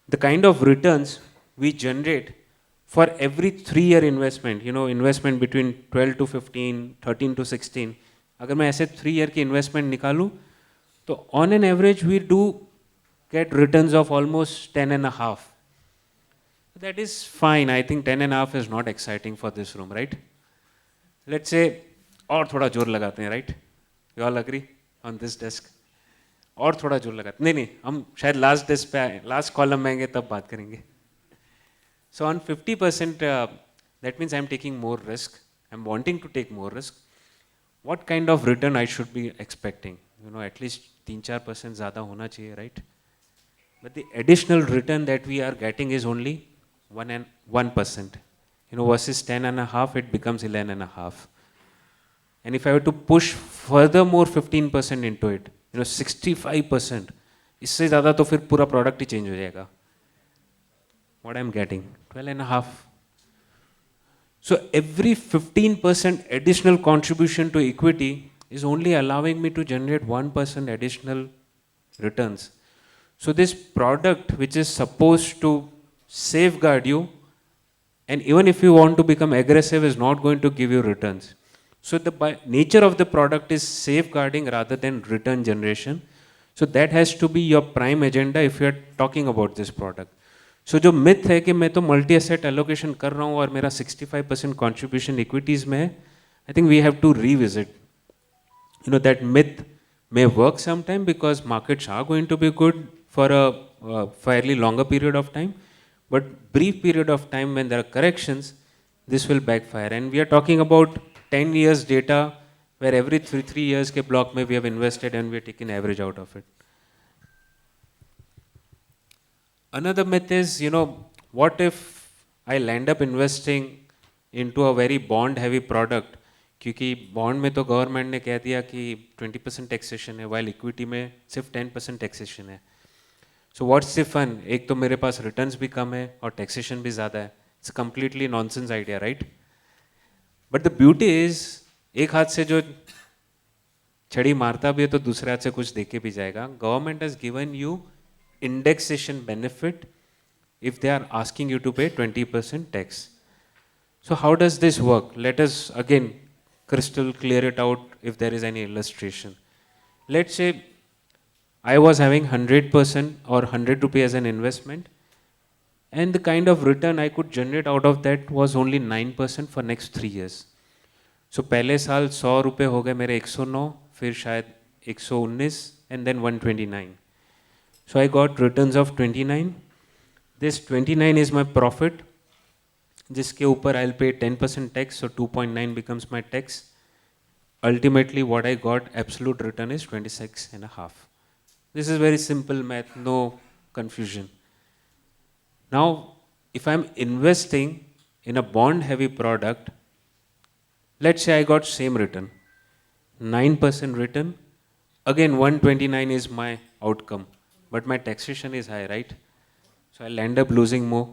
The kind of returns we generate for every 3-year investment, investment between 12 to 15, 13 to 16, अगर मैं ऐसे 3 year की investment निकालूं, तो on an average we do get returns of almost 10.5. That is fine. I think 10.5 is not exciting for this room, right? Let's say और थोड़ा जोर लगाते हैं, right? You all agree on this desk? और थोड़ा जोर लगाते, नहीं हम शायद लास्ट डेस्क पे आए, लास्ट कॉलम में आएंगे तब बात करेंगे. So on 50%, that means I'm taking more risk. I'm wanting to take more risk. What kind of return I should be expecting? At least 3-4% ज़्यादा होना चाहिए, right? But the additional return that we are getting is only 1%. Versus 10.5, it becomes 11.5. And if I were to push furthermore 15% into it, 65%, इससे ज़्यादा तो फिर पूरा product ही change हो जाएगा. What I'm getting, 12.5. So every 15% additional contribution to equity is only allowing me to generate 1% additional returns. So this product, which is supposed to safeguard you, and even if you want to become aggressive, is not going to give you returns. So the nature of the product is safeguarding rather than return generation. So that has to be your prime agenda if you are talking about this product. So जो myth है कि मैं तो multi asset allocation कर रहा हूँ और मेरा 65% contribution equities में है, I think we have to revisit. You know, that myth may work sometime because markets are going to be good for a fairly longer period of time, but brief period of time when there are corrections, this will backfire. And we are talking about 10 years data where every 3 years ke block mein we have invested and we are taking average out of it. Another myth is, you know, what if I'll end up investing into a very bond heavy product, क्योंकि bond में तो government ने कह दिया कि 20% taxation है, while equity में सिर्फ 10% टैक्सेशन है. So what's the fun? एक तो मेरे पास रिटर्न्स भी कम है और टैक्सेशन भी ज़्यादा है. It's completely nonsense idea, right? But the beauty is, एक हाथ से जो छड़ी मारता भी है तो दूसरे हाथ से कुछ देके भी जाएगा. Government has given you indexation benefit if they are asking you to pay 20% tax. So how does this work? Let us again crystal clear it out if there is any illustration. Let's say I was having 100% or 100 rupee as an investment, and the kind of return I could generate out of that was only 9% for next 3 years. So पहले साल 100 रुपए हो गए मेरे 109, फिर शायद 119 and then 129. So I got returns of 29. This 29 is my profit, जिसके ऊपर I'll pay 10% tax, so 2.9 becomes my tax. Ultimately, what I got absolute return is 26.5. This is very simple math, no confusion. Now, if I'm investing in a bond-heavy product, let's say I got same return, 9% return. Again, 129 is my outcome. But my taxation is high, right? So I'll end up losing more.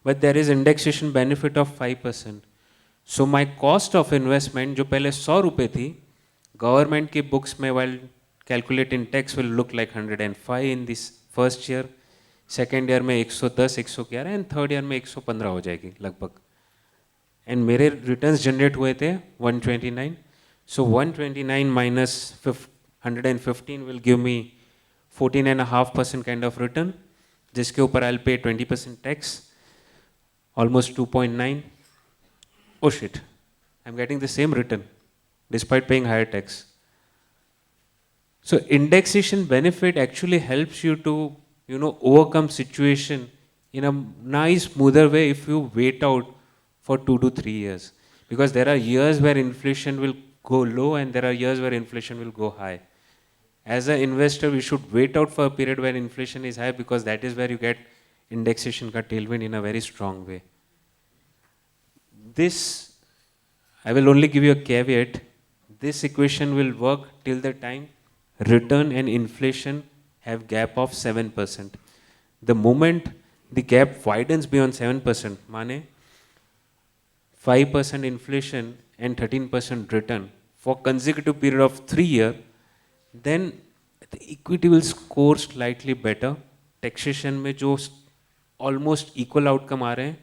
But there is indexation benefit of 5%. So my cost of investment, जो पहले 100 रुपए थी, government की books में while calculating tax will look like 105 in this first year, second year में 110, 111 and third year में 115 हो जाएगी लगभग. And मेरे returns generate हुए थे 129. So 129 minus 115 will give me 14.5% kind of return, जिसके ऊपर I'll pay 20% tax, almost 2.9. Oh shit, I'm getting the same return despite paying higher tax. So indexation benefit actually helps you to, you know, overcome situation in a nice, smoother way if you wait out for 2 to 3 years. Because there are years where inflation will go low and there are years where inflation will go high. As an investor, we should wait out for a period where inflation is high because that is where you get indexation ka tailwind in a very strong way. This, I will only give you a caveat. This equation will work till the time return and inflation have gap of 7%. The moment the gap widens beyond 7%, mane 5% inflation and 13% return for consecutive period of 3 years, then the equity will score slightly better. Taxation में जो almost equal outcome आ रहे हैं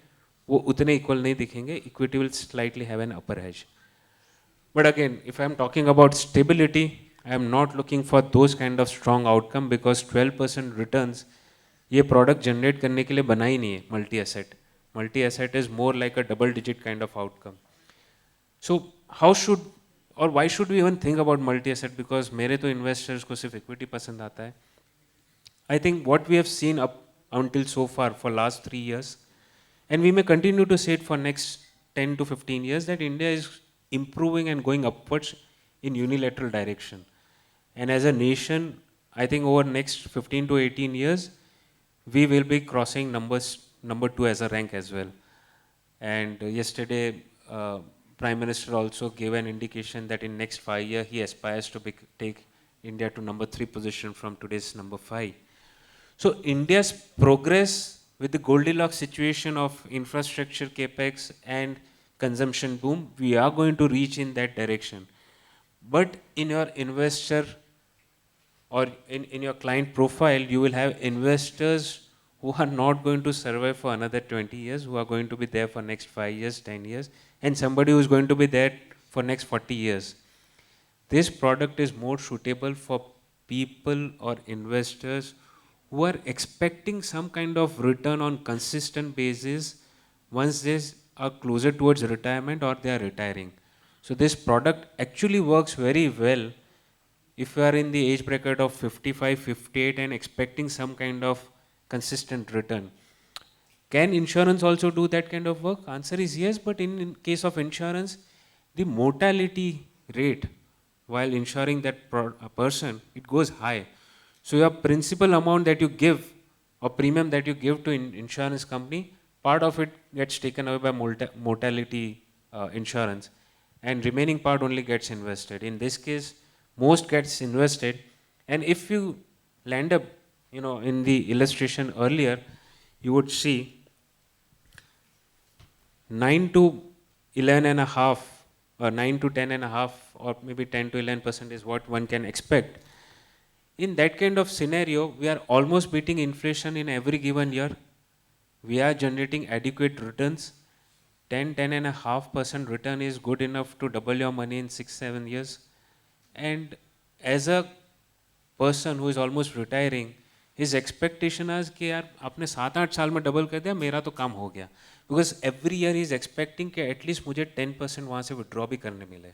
वो उतने equal नहीं दिखेंगे. Equity will slightly have an upper edge. But again, if I am talking about stability, I am not looking for those kind of strong outcome because 12% returns ये product generate करने के लिए बना ही नहीं है multi-asset. Multi-asset is more like a double-digit kind of outcome. So how should और why should we even think about multi-asset? Because मेरे तो investors को सिर्फ equity पसंद आता है. I think what we have seen up until so far for last 3 years, and we may continue to say it for next 10 to 15 years, that India is improving and going upwards in unilateral direction. And as a nation, I think over next 15 to 18 years, we will be crossing number 2 as a rank as well. And yesterday, Prime Minister also gave an indication that in next 5 years he aspires to take India to number 3 position from today's number 5. So India's progress with the Goldilocks situation of infrastructure capex and consumption boom, we are going to reach in that direction. But in your investor or in your client profile, you will have investors who are not going to survive for another 20 years, who are going to be there for next 5 years, 10 years, and somebody who is going to be there for next 40 years. This product is more suitable for people or investors who are expecting some kind of return on consistent basis once they are closer towards retirement or they are retiring. So this product actually works very well if you are in the age bracket of 55, 58 and expecting some kind of consistent return. Can insurance also do that kind of work? Answer is yes, but in case of insurance, the mortality rate while insuring that a person, it goes high. So your principal amount that you give or premium that you give to insurance company, part of it gets taken away by mortality insurance, and remaining part only gets invested. In this case, most gets invested, and if you land up, in the illustration earlier, you would see 9 to 11 and a half, or 9 to 10 and a half, or maybe 10 to 11% is what one can expect. In that kind of scenario, we are almost beating inflation in every given year. We are generating adequate returns. 10 and a half% return is good enough to double your money in 6-7 years. And as a person who is almost retiring, his expectation is कि यार आपने 7-8 साल में double कर दिया, मेरा तो काम हो गया. Because every year he is expecting कि at least मुझे 10% वहाँ से withdraw भी करने मिले.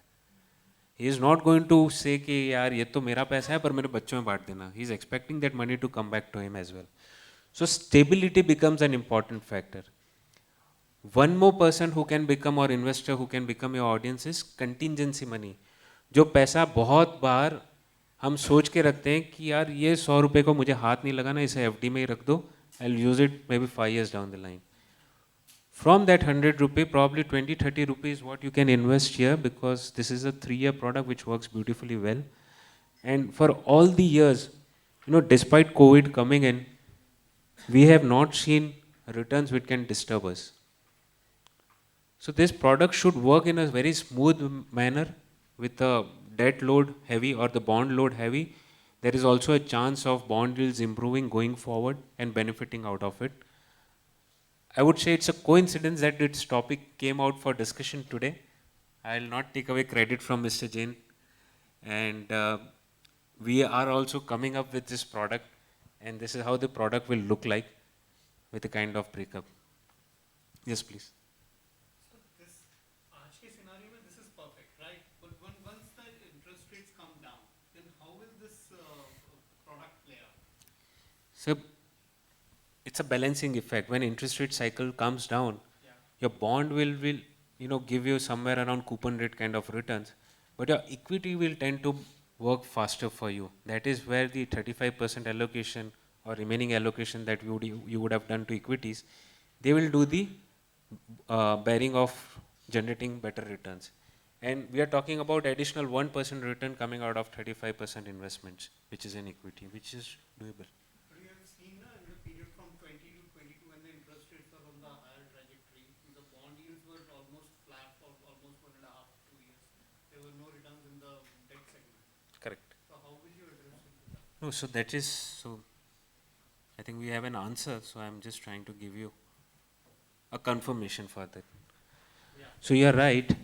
He is not going to say कि यार ये तो मेरा पैसा है पर मेरे बच्चों में बांट देना. He is expecting that money to come back to him as well. So stability becomes an important factor. One more person who can become, or investor who can become your audience, is contingency money. जो पैसा बहुत बार हम सोच के रखते हैं कि यार ये 100 रुपये को मुझे हाथ नहीं लगाना, इसे एफडी में ही रख दो, I'll use it maybe 5 years down the line. From that 100 rupee, probably 20-30 rupees what you can invest here, because this is a 3-year product which works beautifully well. And for all the years, despite COVID coming in, we have not seen returns which can disturb us. So this product should work in a very smooth manner with the debt load heavy or the bond load heavy. There is also a chance of bond yields improving going forward and benefiting out of it. I would say it's a coincidence that this topic came out for discussion today. I will not take away credit from Mr. Jain. And we are also coming up with this product, and this is how the product will look like with a kind of breakup. Yes, please. So this Aashke scenario, this is perfect, right? But once the interest rates come down, then how will this product play out? So it's a balancing effect. When interest rate cycle comes down, your bond will give you somewhere around coupon rate kind of returns, but your equity will tend to work faster for you. That is where the 35% allocation or remaining allocation that you would have done to equities, they will do the bearing of generating better returns. And we are talking about additional 1% return coming out of 35% investments, which is in equity, which is doable. But you have seen in the period from 20 to 22 when the interest rates were on the higher trajectory, the bond yields were almost flat for almost 1.5 to 2 years. There were no returns in the debt segment. Correct. So how will you address it? No, so I think we have an answer, so I'm just trying to give you a confirmation for that. Yeah. So you're right,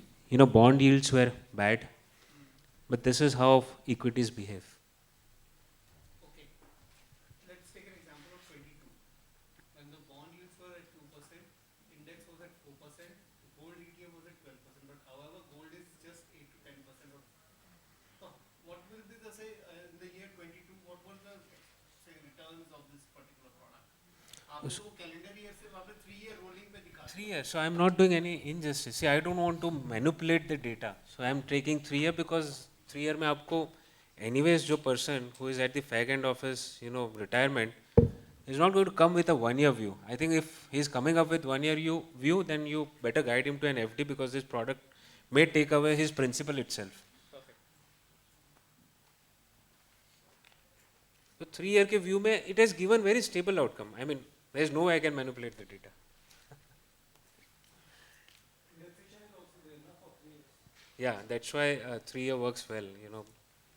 bond yields were bad, but this is how equities behave. Okay. Let's take an example of 22. When the bond yields were at 2%, index was at 4%, gold ETF was at 12%, but however gold is just 8 to 10% of. So what will be the in the year 22, what were the returns of this particular product? आपने तो calendar year से आपने 3-year rolling पे दिखा 3 years, so I'm not doing any injustice. See, I don't want to manipulate the data. So I'm taking 3 year because 3 year में आपको anyways जो person who is at the fag end of his, retirement is not going to come with a 1-year view. I think if he's coming up with 1-year view, then you better guide him to an FD, because this product may take away his principal itself. Perfect. So 3 year के view में it has given very stable outcome. I mean, there is no way I can manipulate the data. Indexation is Yeah, that's why 3 year works well. You know,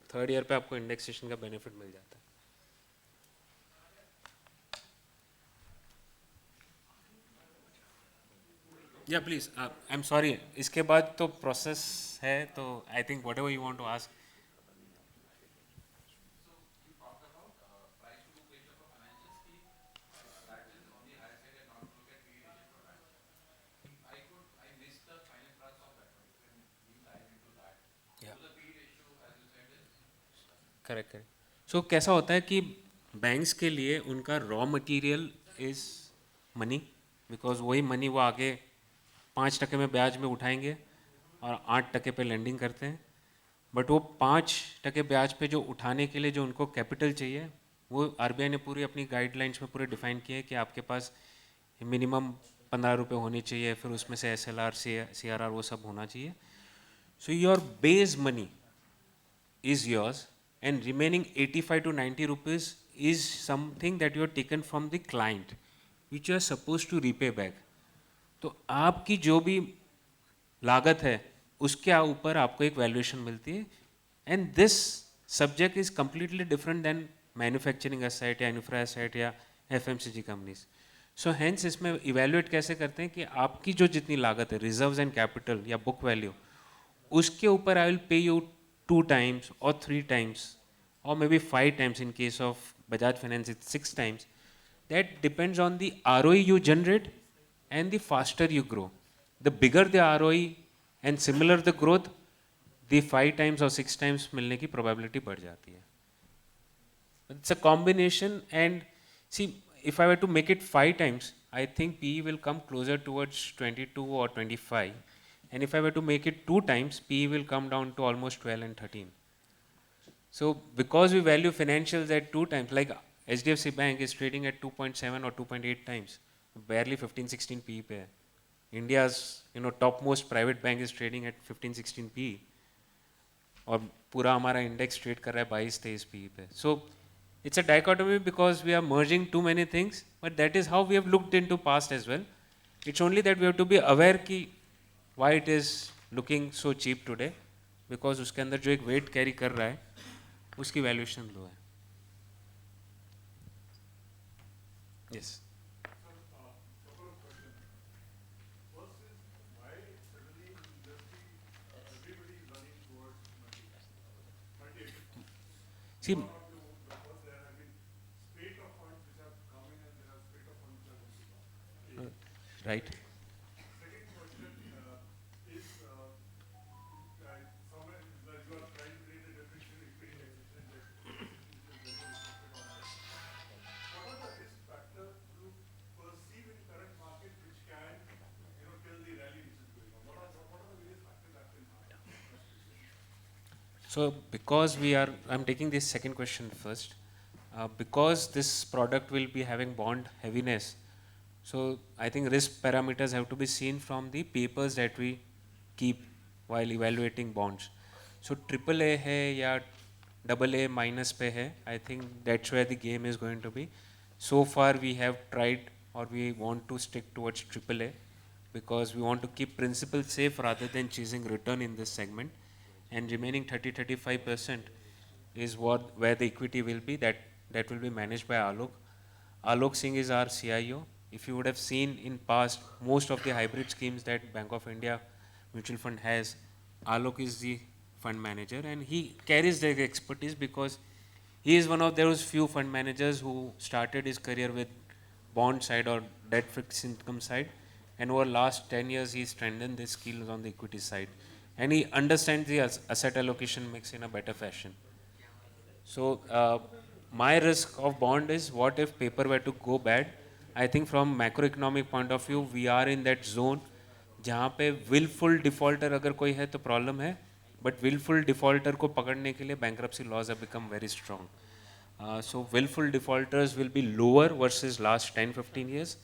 third year पे आपको indexation का benefit मिल जाता है. Yeah, please. I'm sorry. इसके बाद तो process है तो I think whatever you want to ask. Yeah. Correct correct. So कैसा होता है कि बैंक्स के लिए उनका raw material is money, because वही मनी वो आगे 5% में ब्याज में उठाएंगे और 8% पे लेंडिंग करते हैं. बट वो 5% ब्याज पे जो उठाने के लिए जो उनको कैपिटल चाहिए, वो आरबीआई ने पूरी अपनी गाइडलाइंस में पूरे डिफाइन किए कि आपके पास मिनिमम 15 रुपये होनी चाहिए, फिर उसमें से SLR CRR वो सब होना चाहिए. So your base money is yours, and remaining 85 to 90 rupees is something that you have taken from the client which you are supposed to repay back. तो आपकी जो भी लागत है उसके ऊपर आपको एक वैल्यूएशन मिलती है, and this subject is completely different than manufacturing asset या इंफ्रा एसेट या FMCG कंपनीज. सो हेंस इसमें इवेल्युएट कैसे करते हैं कि आपकी जो जितनी लागत है, रिजर्व्स एंड कैपिटल या बुक वैल्यू, उसके ऊपर I will pay you 2 times or 3 times or maybe 5 times. In case of Bajaj Finance it's 6 times. That depends on the ROE you generate and the faster you grow. The bigger the ROE and similar the growth, the 5 times or 6 times मिलने की probability बढ़ जाती है. It's a combination, and see, if I were to make it 5 times, I think PE will come closer towards 22 or 25. And if I were to make it 2 times, PE will come down to almost 12 and 13. So because we value financials at 2 times, like HDFC Bank is trading at 2.7 or 2.8 times, barely 15-16 PE पे है. India's topmost private bank is trading at 15-16 PE, और पूरा हमारा index trade कर रहा है 22-23 PE पे. So it's a dichotomy because we are merging too many things, but that is how we have looked into past as well. It's only that we have to be aware कि why it is looking so cheap today, because उसके अंदर जो एक weight carry कर रहा है उसकी valuation लो है. Yes. See, right. So because I'm taking this second question first. Because this product will be having bond heaviness, so I think risk parameters have to be seen from the papers that we keep while evaluating bonds. So AAA है या AA minus पे है, I think that's where the game is going to be. So far we have tried, or we want to stick towards AAA because we want to keep principal safe rather than chasing return in this segment, and remaining 30-35% is where the equity will be, that will be managed by Alok. Alok Singh is our CIO. If you would have seen in past, most of the hybrid schemes that Bank of India mutual fund has, Alok is the fund manager, and he carries the expertise because he is one of those few fund managers who started his career with bond side or debt fixed income side, and over last 10 years he strengthened his skills on the equity side, and he understands the asset allocation mix in a better fashion. So my risk of bond is, what if paper were to go bad? I think from macroeconomic point of view, we are in that zone जहाँ पे willful defaulter अगर कोई है तो problem है, but willful defaulter को पकड़ने के लिए bankruptcy laws have become very strong. So willful defaulters will be lower versus last 10-15 years.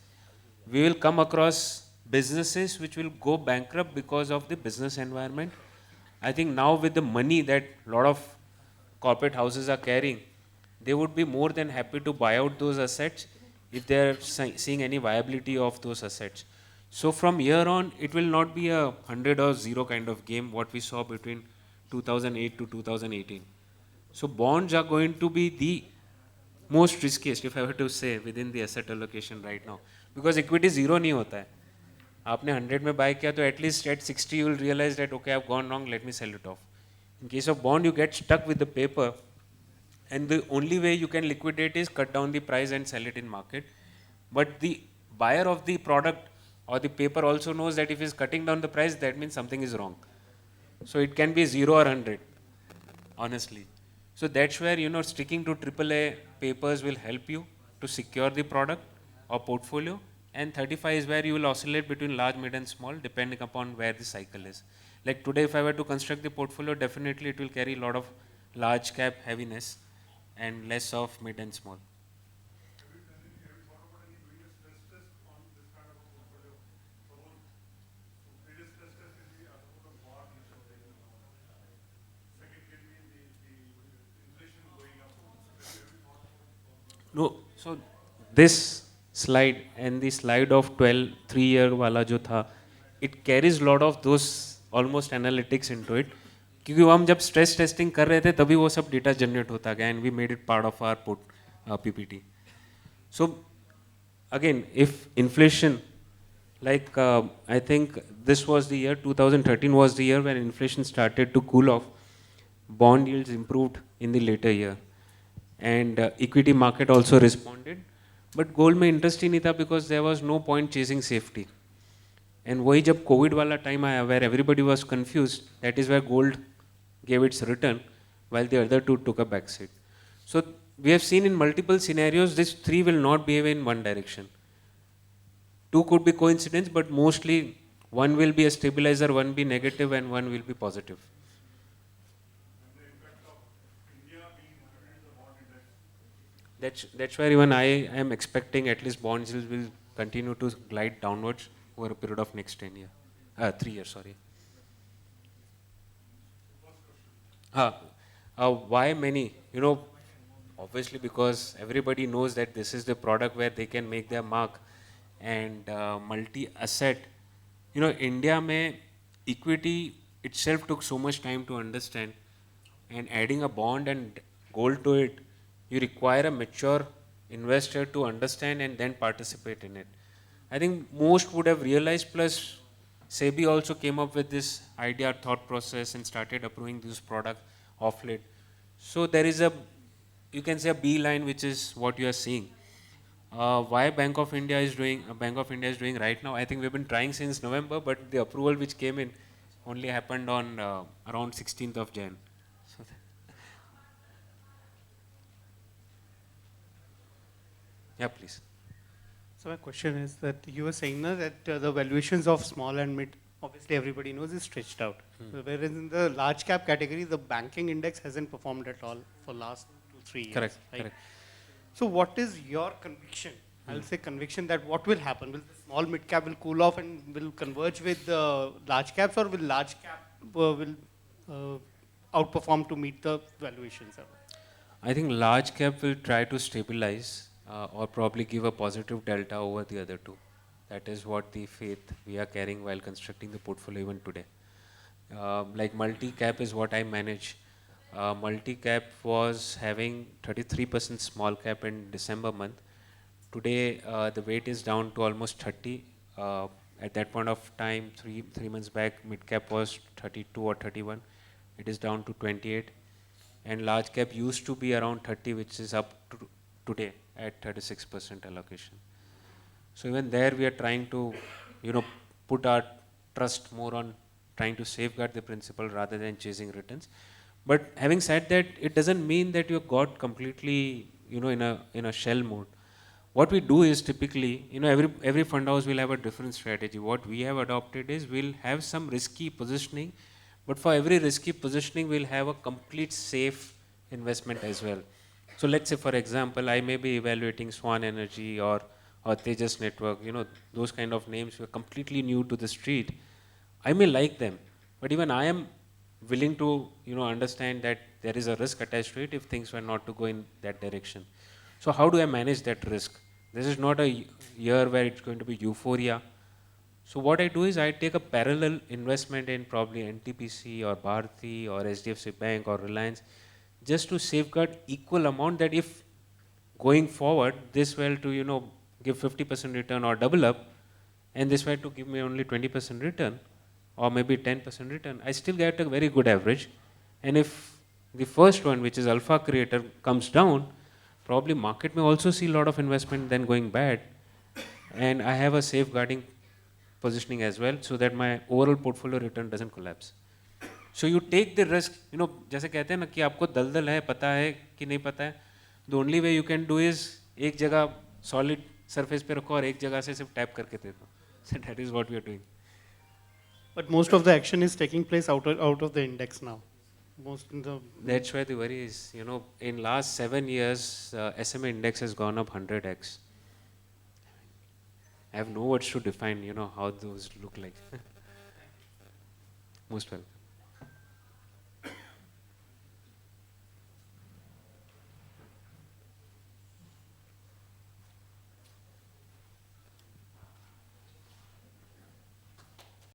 We will come across businesses which will go bankrupt because of the business environment. I think now with the money that a lot of corporate houses are carrying, they would be more than happy to buy out those assets if they are seeing any viability of those assets. So from here on, it will not be a 100 or 0 kind of game, what we saw between 2008 to 2018. So bonds are going to be the most riskiest, if I were to say, within the asset allocation right now. Because equity zero नहीं होता है. आपने 100 में buy किया तो at least at 60 you will realize that okay, I've gone wrong, let me sell it off. In case of bond, you get stuck with the paper, and the only way you can liquidate is cut down the price and sell it in market. But the buyer of the product or the paper also knows that if he's cutting down the price, that means something is wrong. So it can be 0 or 100, honestly. So that's where, sticking to AAA papers will help you to secure the product or portfolio. And 35 is where you will oscillate between large, mid and small depending upon where the cycle is. Like today, if I were to construct the portfolio, definitely it will carry a lot of large cap heaviness and less of mid and small. No, so this slide and the slide of 12, 3 year wala jo tha, it carries lot of those almost analytics into it. क्योंकि वो हम जब stress testing कर रहे थे तभी वो सब data generate होता गया and we made it part of our PPT. So again, if inflation, like I think this was the year 2013 was the year when inflation started to cool off, bond yields improved in the later year, and equity market also responded. But gold में interest ही नहीं था because there was no point chasing safety. And वही जब COVID वाला time आया where everybody was confused, that is where gold gave its return while the other two took a backseat. So we have seen in multiple scenarios this three will not behave in one direction. Two could be coincidence, but mostly one will be a stabilizer, one be negative, and one will be positive. That's where even I am expecting at least bond yields will continue to glide downwards over a period of next 10 years, 3 years, sorry. Why many? Obviously because everybody knows that this is the product where they can make their mark, and multi-asset. India mein equity itself took so much time to understand, and adding a bond and gold to it, you require a mature investor to understand and then participate in it. I think most would have realized, plus SEBI also came up with this idea, thought process, and started approving this product off late. So there is you can say a B line, which is what you are seeing. Why Bank of India is doing right now? I think we've been trying since November, but the approval which came in only happened on around 16th of Jan. So yeah, please. So my question is that you were saying now that the valuations of small and mid, obviously everybody knows, is stretched out. Whereas in the large cap category, the banking index hasn't performed at all for last 2-3 years. Correct. Right? Correct. So what is your conviction? I'll say conviction that what will happen? Will the small mid cap will cool off and will converge with the large caps, or will large cap outperform to meet the valuations? I think large cap will try to stabilize or probably give a positive delta over the other two. That is what the faith we are carrying while constructing the portfolio even today. Like multi-cap is what I manage. Multi-cap was having 33% small cap in December month. Today, the weight is down to almost 30. At that point of time, three months back, mid-cap was 32 or 31. It is down to 28. And large cap used to be around 30, which is up to today at 36% allocation. So even there we are trying to, put our trust more on trying to safeguard the principal rather than chasing returns. But having said that, it doesn't mean that you got completely, in a shell mode. What we do is typically, every fund house will have a different strategy. What we have adopted is we'll have some risky positioning, but for every risky positioning, we'll have a complete safe investment as well. So let's say, for example, I may be evaluating Swan Energy or Tejas Network, those kind of names who are completely new to the street. I may like them, but even I am willing to, understand that there is a risk attached to it if things were not to go in that direction. So how do I manage that risk? This is not a year where it's going to be euphoria. So what I do is I take a parallel investment in probably NTPC or Bharti or HDFC Bank or Reliance, just to safeguard equal amount, that if going forward this were to give 50% return or double up, and this were to give me only 20% return or maybe 10% return, I still get a very good average. And if the first one, which is alpha creator, comes down, probably market may also see a lot of investment then going bad, and I have a safeguarding positioning as well, so that my overall portfolio return doesn't collapse. So you take the risk, जैसे कहते हैं ना कि आपको दलदल है, पता है कि नहीं पता है, the only way you can do is एक जगह solid surface पे रखो और एक जगह से सिर्फ टैप करके दे दो. So that is what we are doing. But most of the action is taking place out of the index now. Most in the That's why the worry is, in last 7 years, SMA index has gone up 100x. I have no words to define, how those look like. Most well.